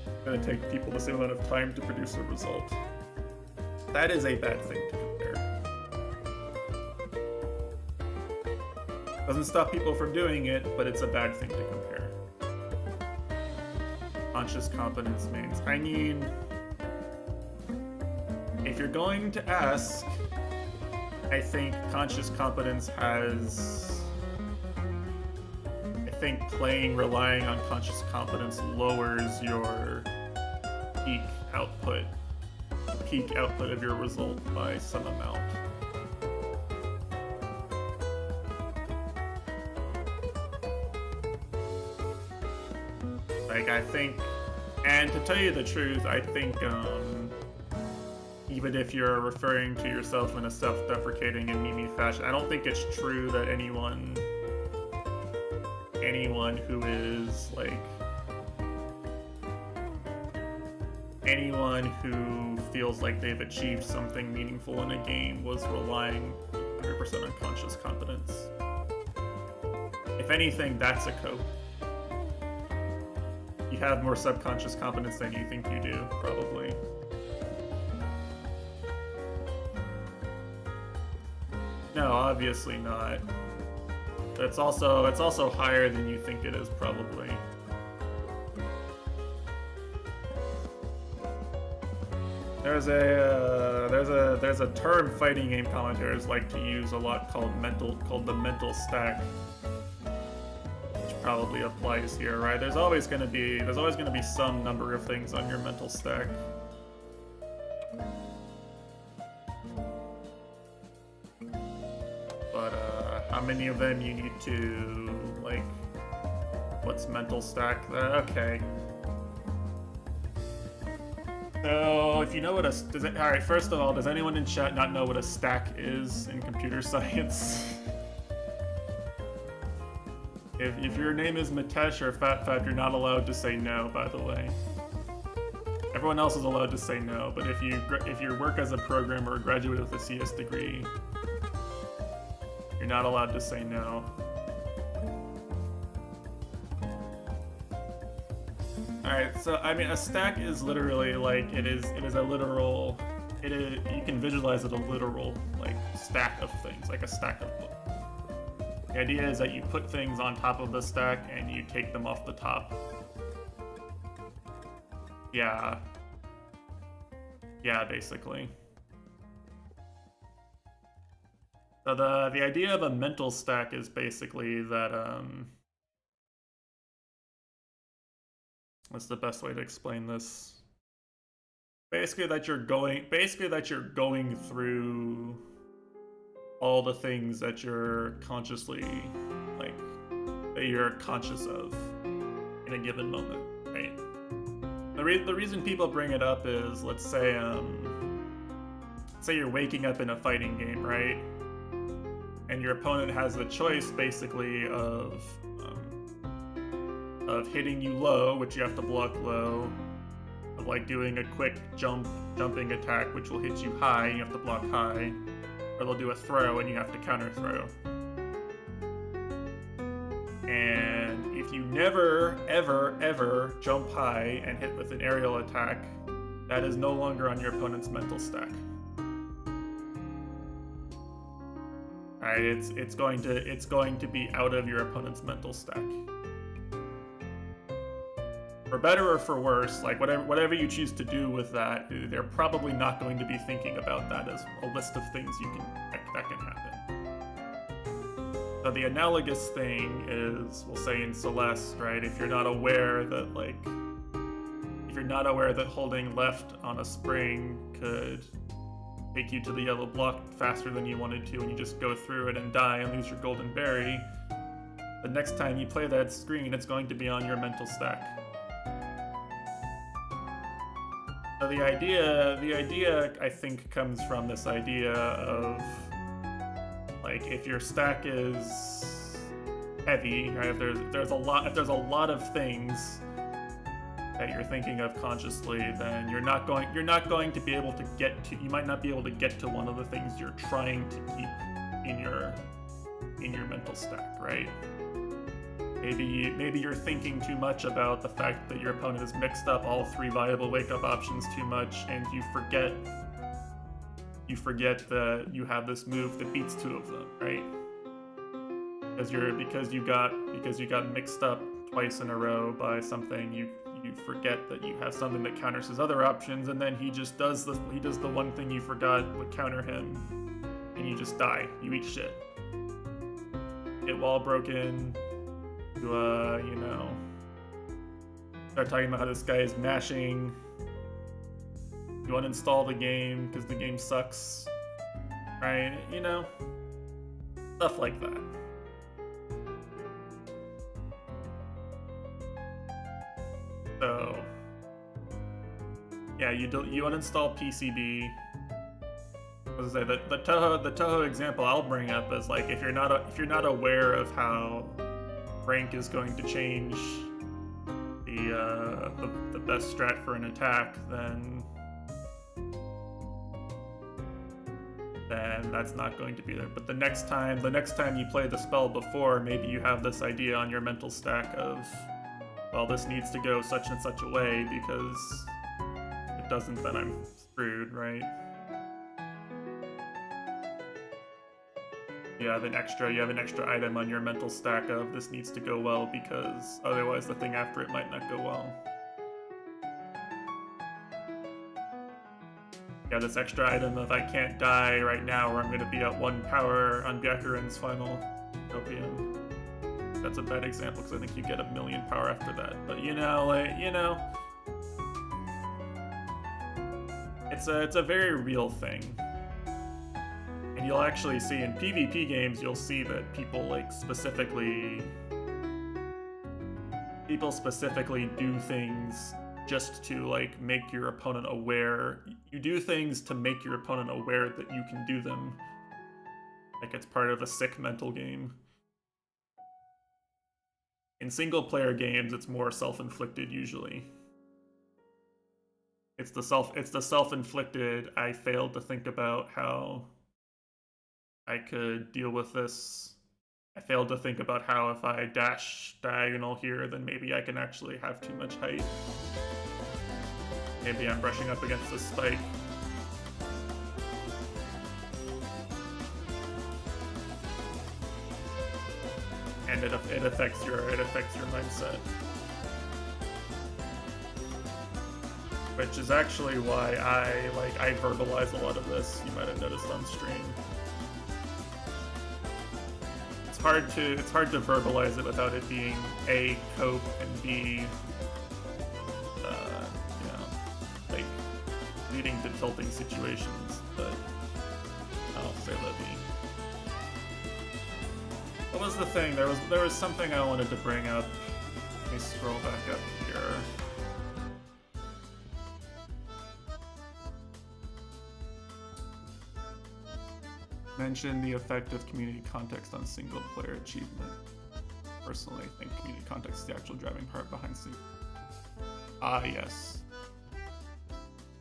It's going to take people the same amount of time to produce a result. That is a bad thing to compare. Doesn't stop people from doing it, but it's a bad thing to compare. Conscious competence mains. I mean, if you're going to ask, I think conscious competence has... I think relying on conscious competence lowers your peak output of your result by some amount. Like, I think, and to tell you the truth, I think, even if you're referring to yourself in a self-deprecating and meme fashion, I don't think it's true that anyone who is, like, anyone who feels like they've achieved something meaningful in a game was relying 100% on conscious competence. If anything, that's a cope. You have more subconscious competence than you think you do, probably. No, obviously not. It's also higher than you think it is, probably. There's a term fighting game commentators like to use a lot called the mental stack, which probably applies here, right? There's always gonna be some number of things on your mental stack. But how many of them you need to, like, what's mental stack? Okay. So, if you know what alright, first of all, does anyone in chat not know what a stack is in computer science? If your name is Mitesh or Fat, you're not allowed to say no, by the way. Everyone else is allowed to say no, but if you work as a programmer or graduate with a CS degree, you're not allowed to say no. Alright, so I mean, a stack is literally like it is a literal. You can visualize it a literal like stack of things, like a stack of books. The idea is that you put things on top of the stack and you take them off the top. Yeah, basically. So the idea of a mental stack is basically that what's the best way to explain this? Basically that you're going through all the things that you're consciously, like, that you're conscious of in a given moment, right? The reason people bring it up is, let's say say you're waking up in a fighting game, right? And your opponent has the choice, basically, of hitting you low, which you have to block low, of like doing a quick jumping attack, which will hit you high, and you have to block high, or they'll do a throw, and you have to counter throw. And if you never, ever, ever jump high and hit with an aerial attack, that is no longer on your opponent's mental stack. Alright, it's going to be out of your opponent's mental stack. For better or for worse, like whatever you choose to do with that, they're probably not going to be thinking about that as a list of things that can happen. So the analogous thing is, we'll say in Celeste, right? If you're not aware that holding left on a spring could take you to the yellow block faster than you wanted to, and you just go through it and die and lose your golden berry, the next time you play that screen, it's going to be on your mental stack. So the idea I think comes from this idea of, like, if your stack is heavy, right? If there's a lot of things that you're thinking of consciously, then you're not going to be able to you might not be able to get to one of the things you're trying to keep in your mental stack, right? Maybe you're thinking too much about the fact that your opponent has mixed up all 3 viable wake-up options too much, and you forget that you have this move that beats 2 of them, right? Because you got mixed up twice in a row by something, you forget that you have something that counters his other options, and then he just does the one thing you forgot would counter him, and you just die. You eat shit. Get wall broken. You start talking about how this guy is mashing. You uninstall the game because the game sucks, right? Stuff like that. So, yeah, you uninstall PCB. As I say, the Touhou example I'll bring up is, like, if you're not aware of how rank is going to change the best strat for an attack, then that's not going to be there. But the next time you play the spell before, maybe you have this idea on your mental stack of, well, this needs to go such and such a way, because if it doesn't, then I'm screwed, right? You have an extra item on your mental stack of, this needs to go well, because otherwise the thing after it might not go well. Yeah, this extra item of, I can't die right now, or I'm going to be at 1 power on Byakuren's final Copium. That's a bad example, because I think you get 1,000,000 power after that. But it's a very real thing. And you'll actually see in PvP games, you'll see that people specifically do things just to make your opponent aware. You do things to make your opponent aware that you can do them. Like it's part of a sick mental game. In single-player games, it's more self-inflicted usually. It's the self-inflicted, I failed to think about how I could deal with this. I failed to think about how if I dash diagonal here, then maybe I can actually have too much height. Maybe I'm brushing up against a spike. And it affects your mindset. Which is actually why I verbalize a lot of this. You might have noticed on stream. It's hard to verbalize it without it being A, cope, and B, leading to tilting situations. But I'll say let me. What was the thing? There was something I wanted to bring up. Let me scroll back up here. Mention the effect of community context on single player achievement. Personally, I think community context is the actual driving part behind single. Ah, yes.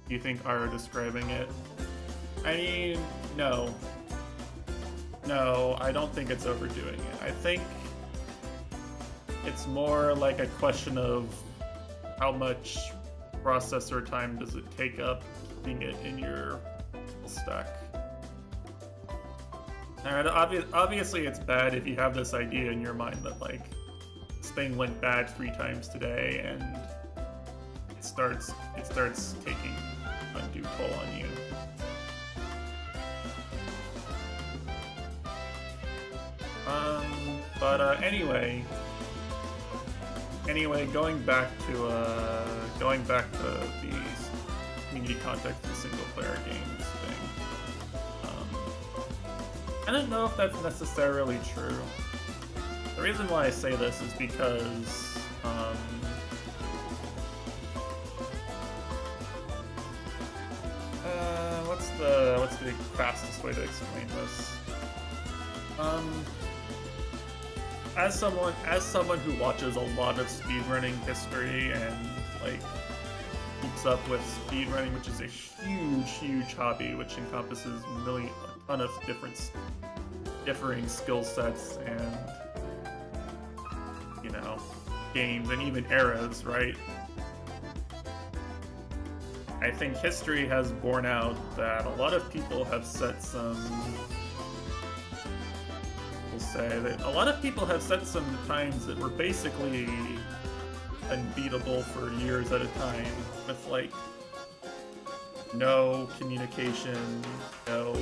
You think Ara describing it? I mean, no. No, I don't think it's overdoing it. I think it's more like a question of how much processor time does it take up keeping it in your stack. And obviously it's bad if you have this idea in your mind that like this thing went bad 3 times today and it starts taking undue toll on you. Anyway, going back to the community context and single player games thing. I don't know if that's necessarily true. The reason why I say this is because what's the fastest way to explain this? As someone who watches a lot of speedrunning history and like keeps up with speedrunning, which is a huge hobby, which encompasses a ton of differing skill sets and, you know, games and even eras, right? I think history has borne out that a lot of people have set some times that were basically unbeatable for years at a time, with like no communication, no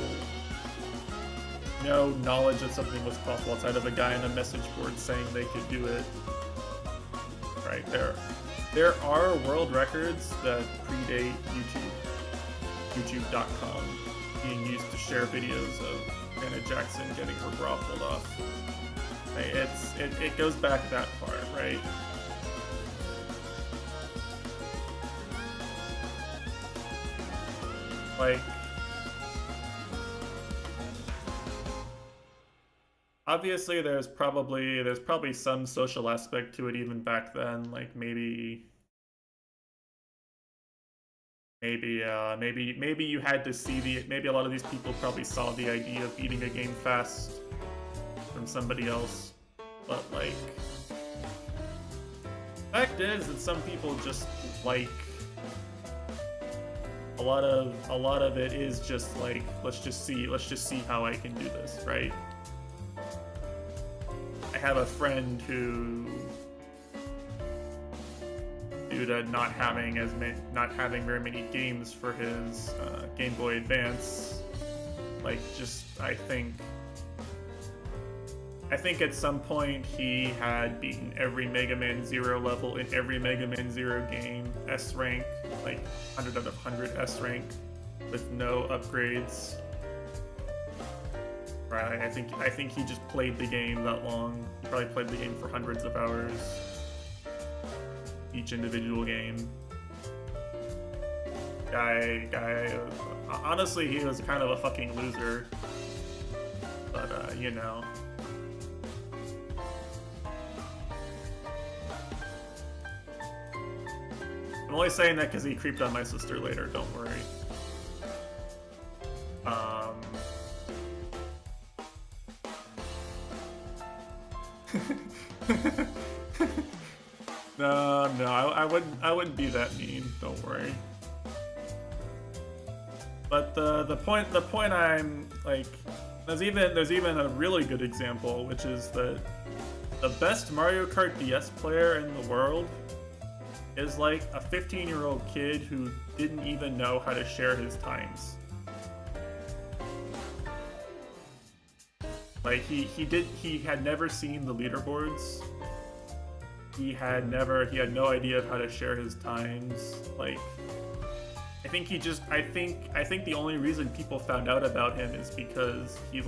knowledge that something was possible outside of a guy on a message board saying they could do it. Right, there are world records that predate YouTube.com being used to share videos of Janet Jackson getting her bra pulled off. It goes back that far, right? Like, obviously there's probably some social aspect to it even back then, like maybe you had to see maybe a lot of these people probably saw the idea of beating a game fast from somebody else, but like, the fact is that some people just like a lot of it is just like, let's just see how I can do this, right? I have a friend who, due to not having very many games for his Game Boy Advance, like, just I think at some point he had beaten every Mega Man Zero level in every Mega Man Zero game, S rank, like 100 out of 100 S rank, with no upgrades. Right, I think he just played the game that long. He probably played the game for hundreds of hours, each individual game. Guy, honestly, he was kind of a fucking loser, but you know. I'm only saying that because he creeped on my sister later, don't worry. No, I wouldn't be that mean, don't worry. But the point I'm like, there's even a really good example, which is that the best Mario Kart DS player in the world is like a 15-year-old kid who didn't even know how to share his times. Like, he had never seen the leaderboards. He had no idea of how to share his times. Like, I think the only reason people found out about him is because he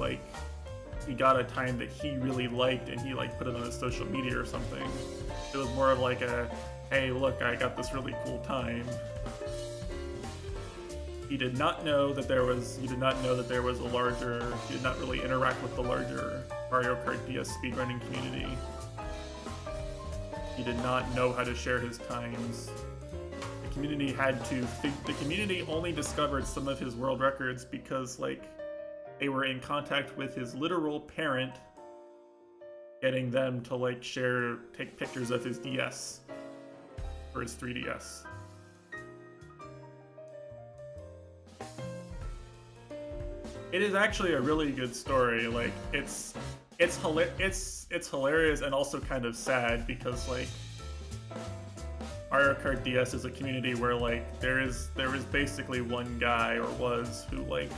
got a time that he really liked and he like put it on his social media or something. It was more of like a, hey, look, I got this really cool time. He did not know that there was. He did not know that there was a larger. He did not really interact with the larger Mario Kart DS speedrunning community. He did not know how to share his times. The community had to. The community only discovered some of his world records because, like, they were in contact with his literal parent, getting them to, like, take pictures of his DS or his 3DS. It is actually a really good story. Like, it's hilarious and also kind of sad because, like, Mario Kart DS is a community where, like, there is basically one guy, or was, who, like,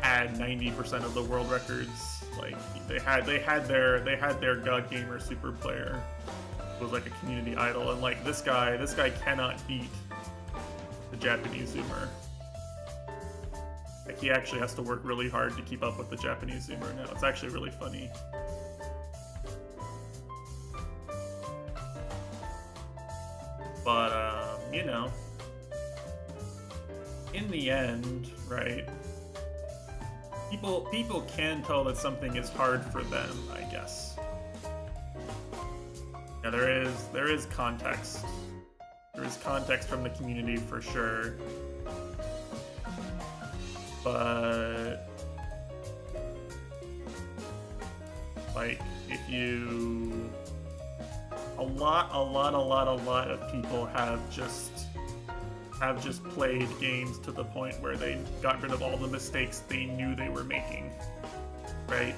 had 90% of the world records. Like, they had their God Gamer super player, who was like a community idol, and, like, this guy cannot beat the Japanese Zoomer. Like, he actually has to work really hard to keep up with the Japanese Zoomer now. It's actually really funny. But, you know, in the end, right, people can tell that something is hard for them, I guess. Yeah, there is context. There is context from the community for sure. But, like, if you... A lot of people have just played games to the point where they got rid of all the mistakes they knew they were making, right?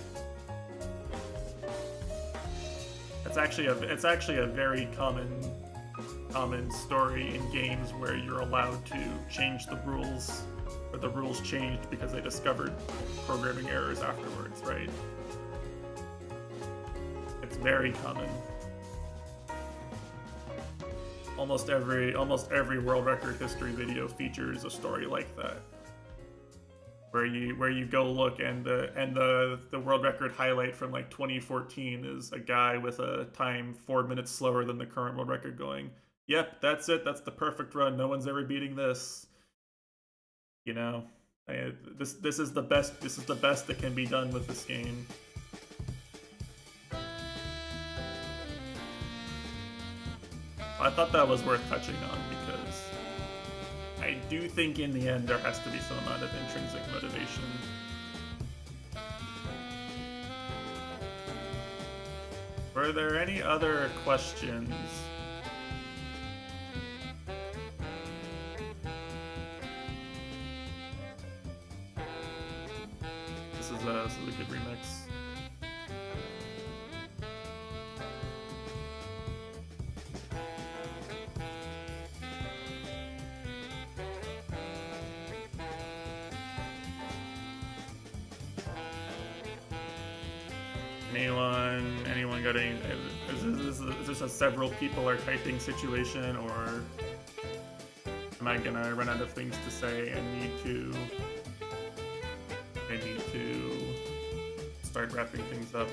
It's actually a very common story in games where you're allowed to change the rules, or the rules changed because they discovered programming errors afterwards, right? It's very common. Almost every world record history video features a story like that, where you go look and the world record highlight from, like, 2014 is a guy with a time 4 minutes slower than the current world record going, "Yep, that's it. That's the perfect run. No one's ever beating this." You know, this is the best. This is the best that can be done with this game. I thought that was worth touching on because I do think in the end there has to be some amount of intrinsic motivation. Were there any other questions? This is a good remix. Anyone got any? Is this a several people are typing situation, or am I gonna run out of things to say and need to start wrapping things up?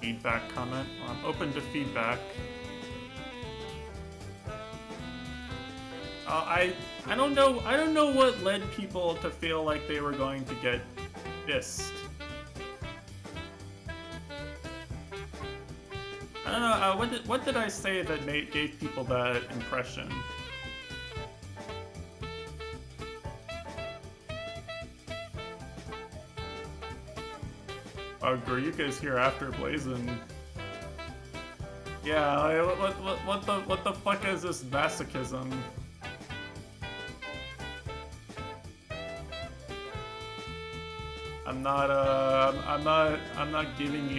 Feedback comment. I'm open to feedback. I don't know what led people to feel like they were going to get dissed. I don't know. What did I say that gave people that impression? Oh, Goryuka's here after Blazin'. Yeah, what the fuck is this masochism? I'm not giving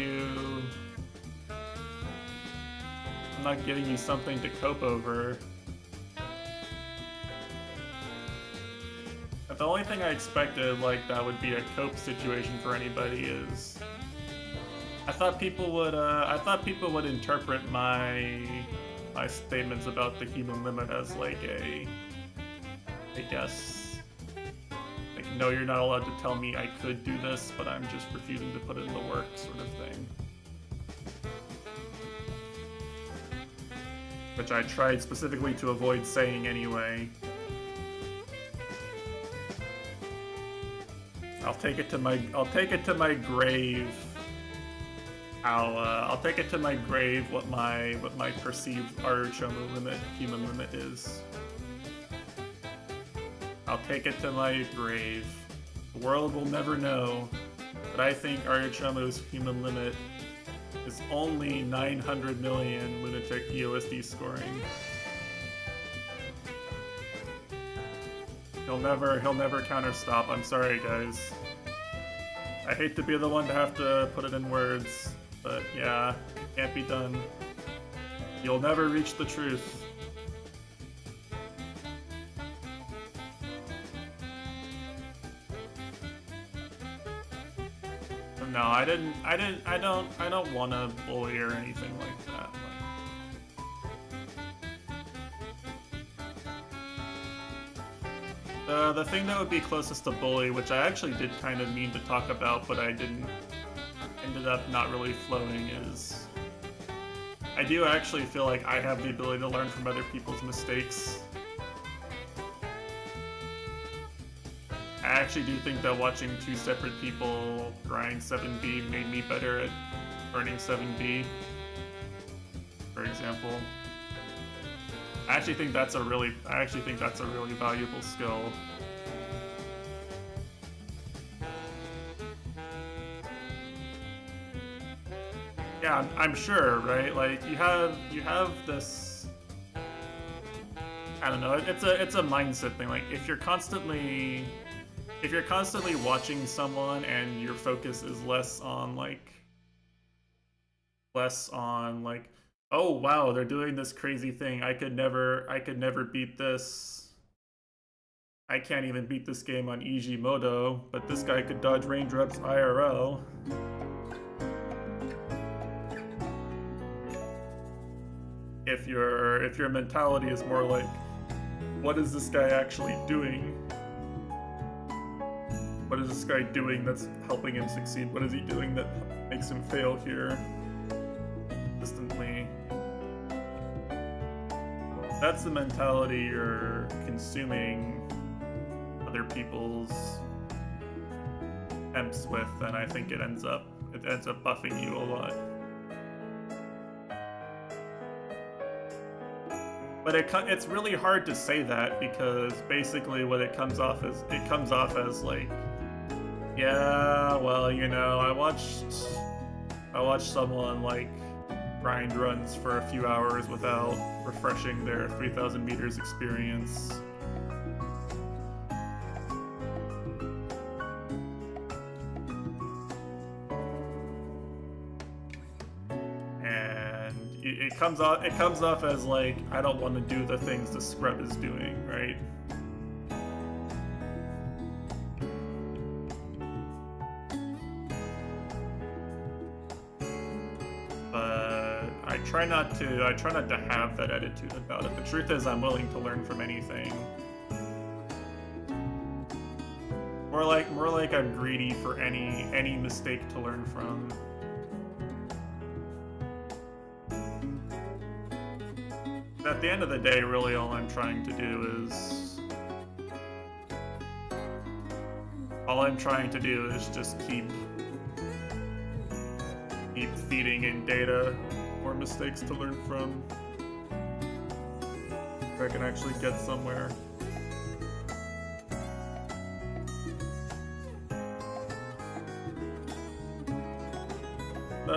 you something to cope over. The only thing I expected, like, that would be a cope situation for anybody is I thought people would interpret my statements about the human limit as like a I guess, like, no, you're not allowed to tell me I could do this, but I'm just refusing to put in the work, sort of thing. Which I tried specifically to avoid saying anyway. I'll take it to my grave. I'll take it to my grave what my perceived Archomu limit, human limit is. I'll take it to my grave. The world will never know, but I think Archomu's human limit is only 900 million lunatic EOSD scoring. He'll never counterstop. I'm sorry, guys. I hate to be the one to have to put it in words, but yeah, can't be done. You'll never reach the truth. No, I don't want to bully or anything like that. The thing that would be closest to bully, which I actually did kind of mean to talk about, but I didn't, ended up not really flowing, is I do actually feel like I have the ability to learn from other people's mistakes. I actually do think that watching two separate people grind 7B made me better at learning 7B, for example. I actually think that's a really valuable skill. Yeah, I'm sure, right? Like you have this, I don't know, it's a mindset thing. Like if you're constantly watching someone and your focus is less on like, oh wow, they're doing this crazy thing, I could never beat this. I can't even beat this game on easy modo, but this guy could dodge raindrops IRL. If your mentality is more like, what is this guy actually doing? What is this guy doing that's helping him succeed? What is he doing that makes him fail here consistently? That's the mentality you're consuming other people's attempts with, and I think it ends up buffing you a lot. But it's really hard to say that, because basically what it comes off as like, yeah, well, you know, I watched someone like grind runs for a few hours without refreshing their 3,000 meters experience. It comes off as like, I don't want to do the things the scrub is doing, right? But I try not to have that attitude about it. The truth is, I'm willing to learn from anything. More like I'm greedy for any mistake to learn from. At the end of the day, really all I'm trying to do is just keep feeding in data or mistakes to learn from, so I can actually get somewhere.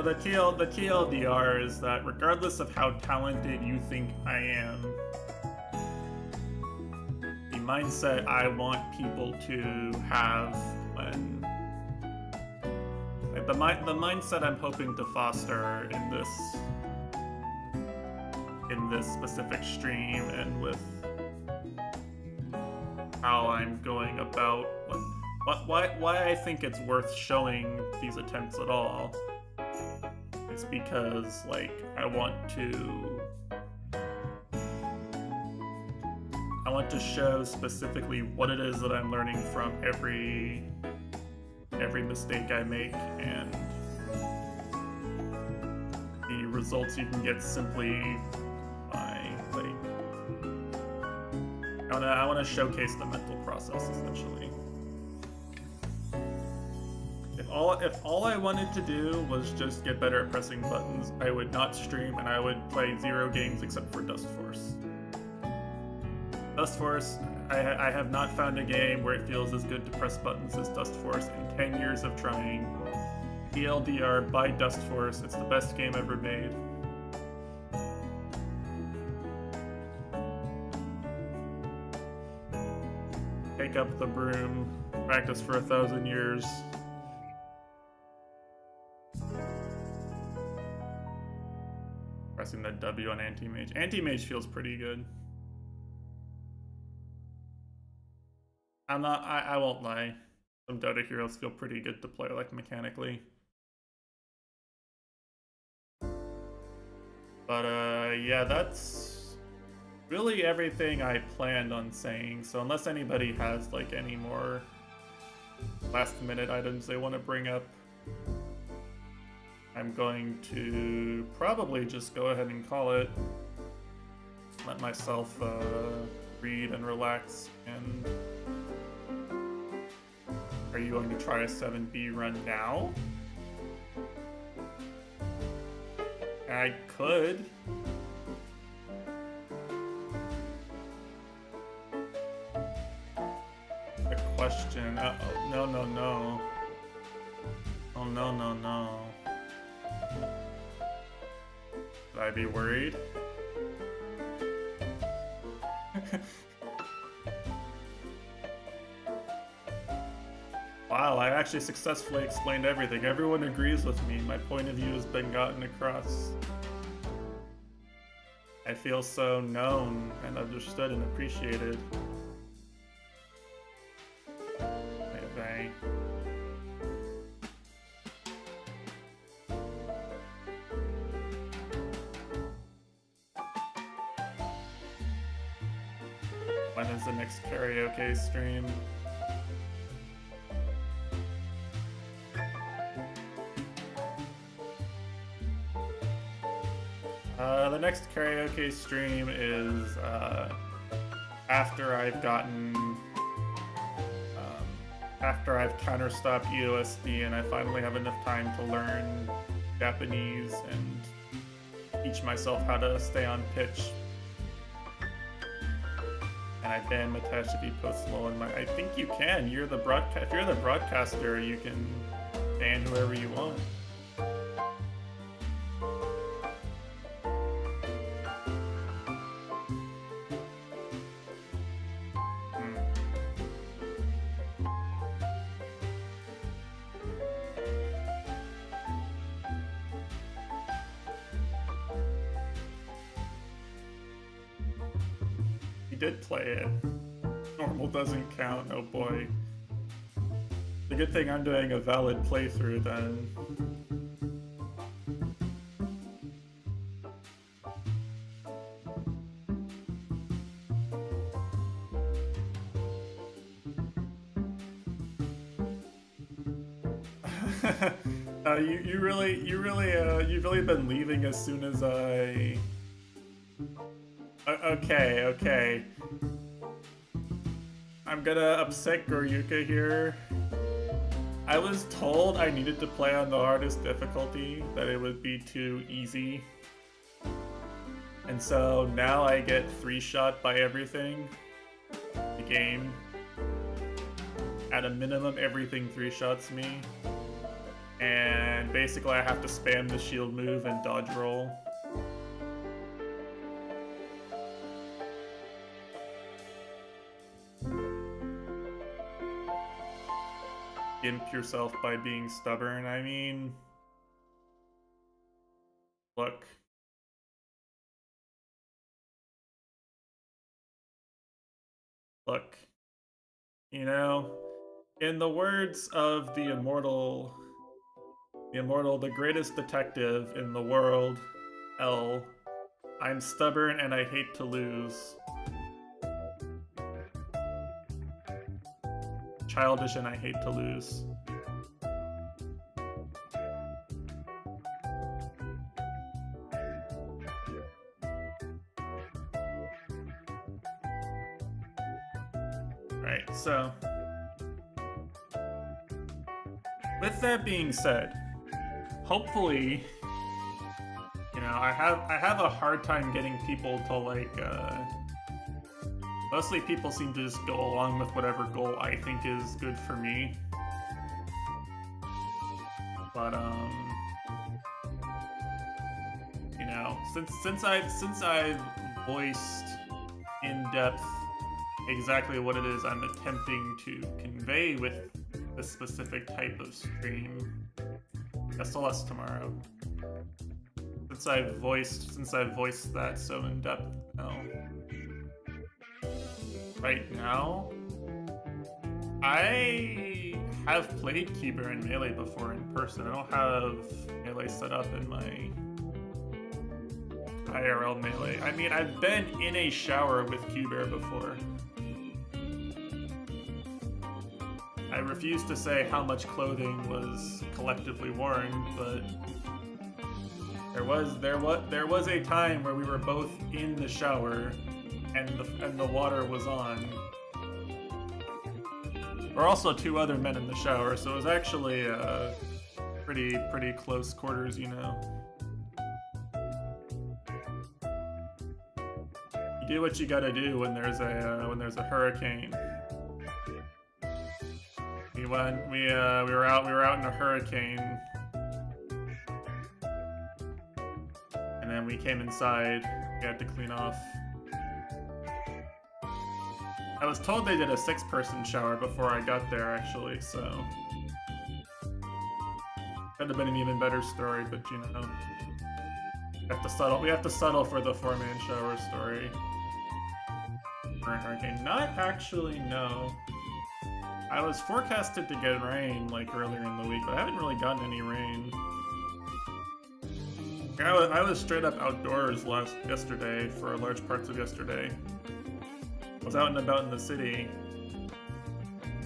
The TLDR is that regardless of how talented you think I am, the mindset I want people to have when... the mindset I'm hoping to foster in this specific stream, and with how I'm going about why I think it's worth showing these attempts at all. It's because, like, I want want to show specifically what it is that I'm learning from every mistake I make, and the results you can get simply by, like, I want to showcase the mental process, essentially. If all I wanted to do was just get better at pressing buttons, I would not stream and I would play 0 games except for Dust Force. Dust Force, I have not found a game where it feels as good to press buttons as Dust Force in 10 years of trying. TLDR by Dust Force, it's the best game ever made. Take up the broom, practice for 1,000 years. Pressing that W on Anti-Mage. Anti-Mage feels pretty good. I won't lie. Some Dota heroes feel pretty good to play, like, mechanically. But, yeah, that's really everything I planned on saying. So unless anybody has, like, any more last-minute items they want to bring up, I'm going to probably just go ahead and call it. Let myself read and relax. And are you going to try a 7B run now? I could. The question. Uh-oh. No, no, no. Oh, no, no, no. Should I be worried? Wow, I actually successfully explained everything. Everyone agrees with me. My point of view has been gotten across. I feel so known and understood and appreciated. Okay. When is the next karaoke stream? The next karaoke stream is after I've gotten after I've counterstopped EOSD and I finally have enough time to learn Japanese and teach myself how to stay on pitch. And I ban Mitesh if he posts low in my. I think you can. You're the broadcast. If you're the broadcaster, you can ban whoever you want. Did play it. Normal doesn't count, oh boy. The good thing I'm doing a valid playthrough then. You've really been leaving as soon as I. Okay. I'm gonna upset Goryuka here. I was told I needed to play on the hardest difficulty, that it would be too easy. And so now I get 3-shot by everything. The game. At a minimum, everything 3-shots me. And basically I have to spam the shield move and dodge roll. Gimp yourself by being stubborn. I mean, look. Look. You know, in the words of the immortal, the greatest detective in the world, L, I'm stubborn and I hate to lose. childish and I hate to lose. Right, so with that being said, hopefully, you know, I have a hard time getting people to like mostly people seem to just go along with whatever goal I think is good for me. But you know, since I've voiced in depth exactly what it is I'm attempting to convey with this specific type of stream, guess I'll less tomorrow. Since I've voiced that so in depth now. Right now, I have played Kyber and Melee before in person. I don't have Melee set up in my IRL Melee. I mean, I've been in a shower with Kyber before. I refuse to say how much clothing was collectively worn, but there was a time where we were both in the shower and the water was on. There were also two other men in the shower, so it was actually pretty close quarters, you know. You do what you gotta do when there's a hurricane. We were out in a hurricane, and then we came inside. We had to clean off. I was told they did a 6-person shower before I got there, actually, so could have been an even better story, but you know, we have to settle for the 4-man shower story. For a hurricane, not actually, no. I was forecasted to get rain like earlier in the week, but I haven't really gotten any rain. I was straight up outdoors yesterday for large parts of yesterday. I was out and about in the city.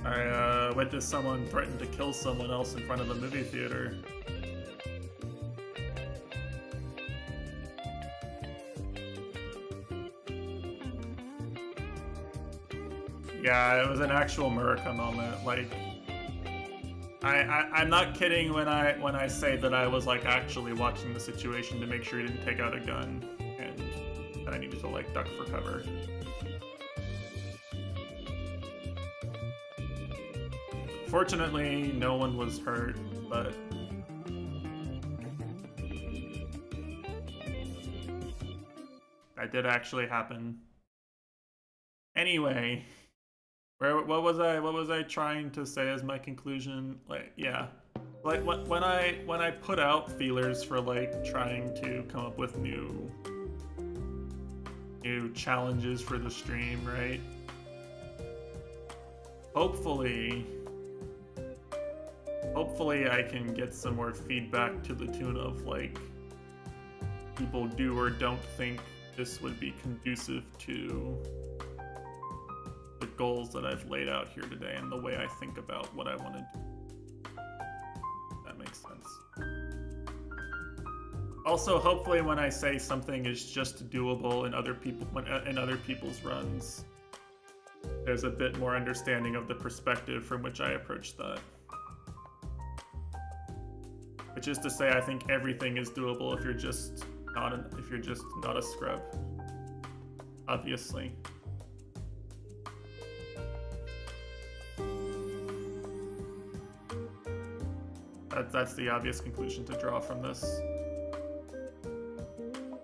I witnessed someone threaten to kill someone else in front of a movie theater. Yeah, it was an actual Murica moment. Like, I'm not kidding when I say that I was like actually watching the situation to make sure he didn't take out a gun, and that I needed to like duck for cover. Fortunately, no one was hurt, but that did actually happen. Anyway. What was I trying to say as my conclusion? Like, yeah, like when I put out feelers for like trying to come up with new challenges for the stream, right? Hopefully I can get some more feedback to the tune of like people do or don't think this would be conducive to the goals that I've laid out here today and the way I think about what I want to do. That makes sense. Also, hopefully when I say something is just doable in other people's runs, there's a bit more understanding of the perspective from which I approach that. Which is to say, I think everything is doable if you're just not a scrub. Obviously. That's the obvious conclusion to draw from this.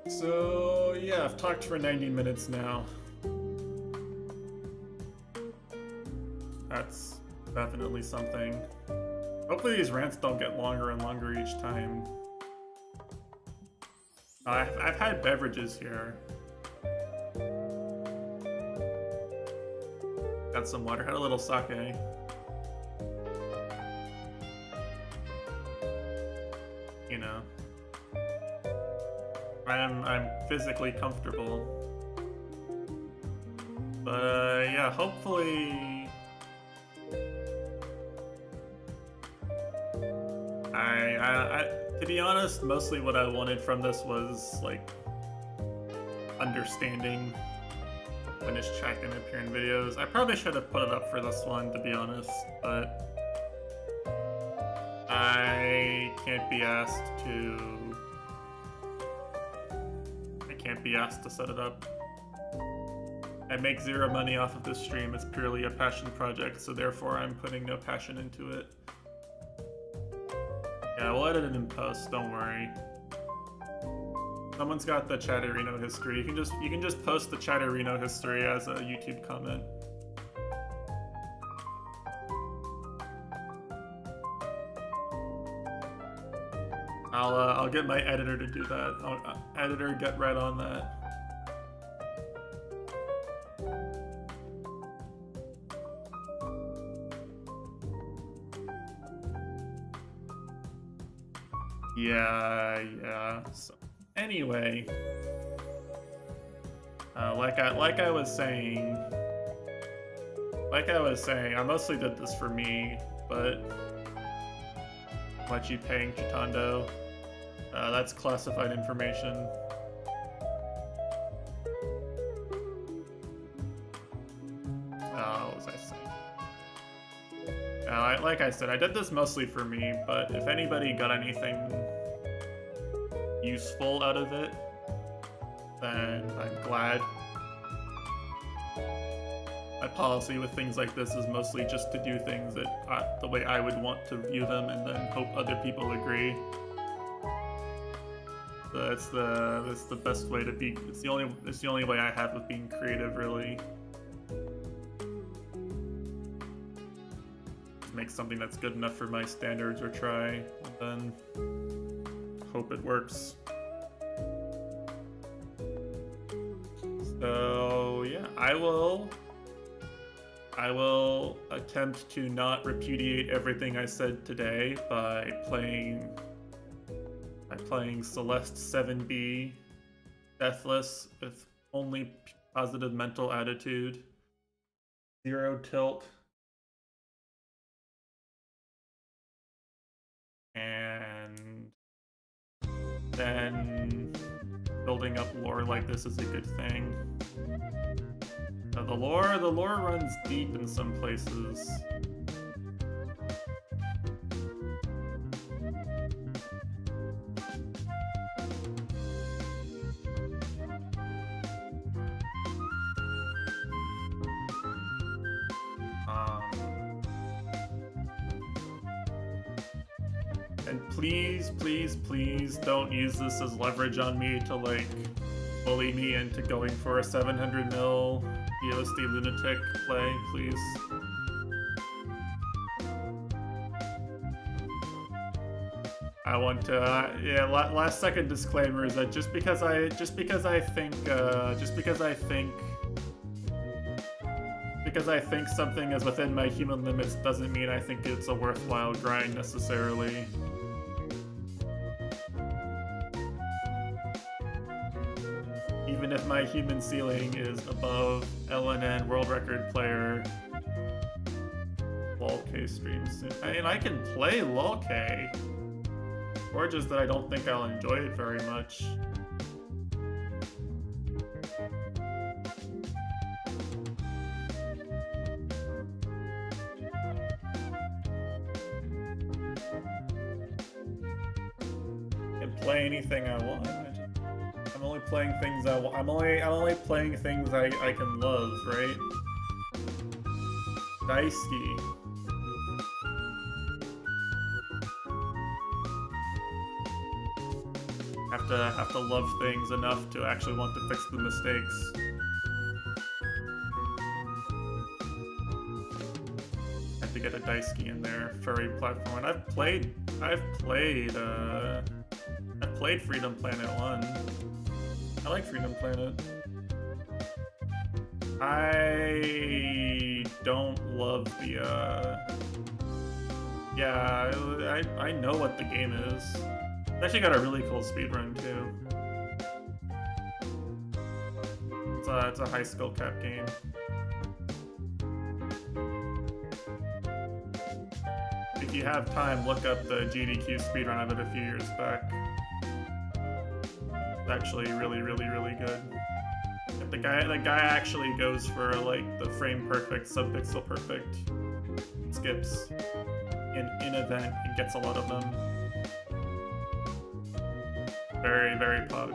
So yeah, I've talked for 90 minutes now. That's definitely something. Hopefully these rants don't get longer and longer each time. I've had beverages here. Got some water, had a little sake. You know, I'm physically comfortable, but yeah, hopefully To be honest, mostly what I wanted from this was, like, understanding when his chat can appear in videos. I probably should have put it up for this one, to be honest, but I can't be asked to set it up. I make zero money off of this stream. It's purely a passion project, so therefore I'm putting no passion into it. Yeah, we'll edit it in post, don't worry. Someone's got the Chatterino history. You can just post the Chatterino history as a YouTube comment. I'll get my editor to do that. Editor, get right on that. Yeah. So, anyway, like I was saying, I mostly did this for me, but what you paying Chitando? That's classified information. What was I saying? Like I said, I did this mostly for me, but if anybody got anything useful out of it, then I'm glad. My policy with things like this is mostly just to do things that the way I would want to view them, and then hope other people agree. That's the best way to be. It's the only way I have of being creative, really. Just make something that's good enough for my standards, or try, and then hope it works. So yeah, I will attempt to not repudiate everything I said today by playing Celeste 7B Deathless with only positive mental attitude, 0 tilt, and then building up lore like this is a good thing. The lore runs deep in some places. And please don't use this as leverage on me to, like, bully me into going for a 700 mil ELSD lunatic play, please. I want to, last second disclaimer is that just because I think something is within my human limits doesn't mean I think it's a worthwhile grind necessarily. Even if my human ceiling is above LNN world record player LOLK streams. I mean, I can play LOLK, or just that I don't think I'll enjoy it very much. I can play anything I want. I'm only playing things I'm only playing things I can love, right? Daisuke. Have to love things enough to actually want to fix the mistakes. Have to get a Daisuke in there. Furry platform. And I've played Freedom Planet 1. I like Freedom Planet. I don't love the, yeah, I know what the game is. It's actually got a really cool speedrun, too. It's a high skill cap game. if you have time, look up the GDQ speedrun of it a few years back. It's actually really good. The guy actually goes for like the frame perfect, subpixel perfect skips in event and gets a lot of them. Very pug.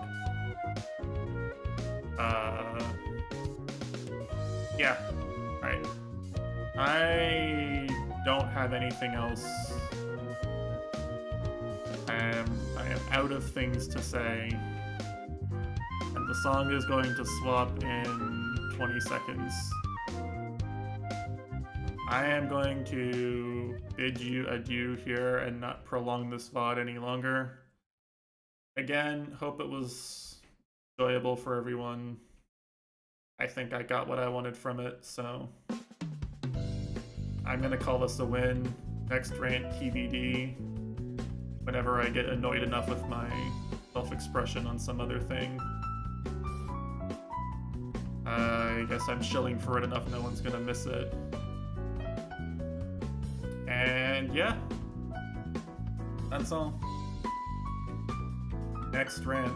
Yeah. Alright. I don't have anything else. I am out of things to say. And the song is going to swap in 20 seconds. I am going to bid you adieu here and not prolong this VOD any longer. Again, hope it was enjoyable for everyone. I think I got what I wanted from it, so I'm gonna call this a win. Next rant TBD. Whenever I get annoyed enough with my self-expression on some other thing. I guess I'm shilling for it enough no one's gonna miss it. And yeah, that's all. Next rant.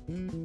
Mm-hmm.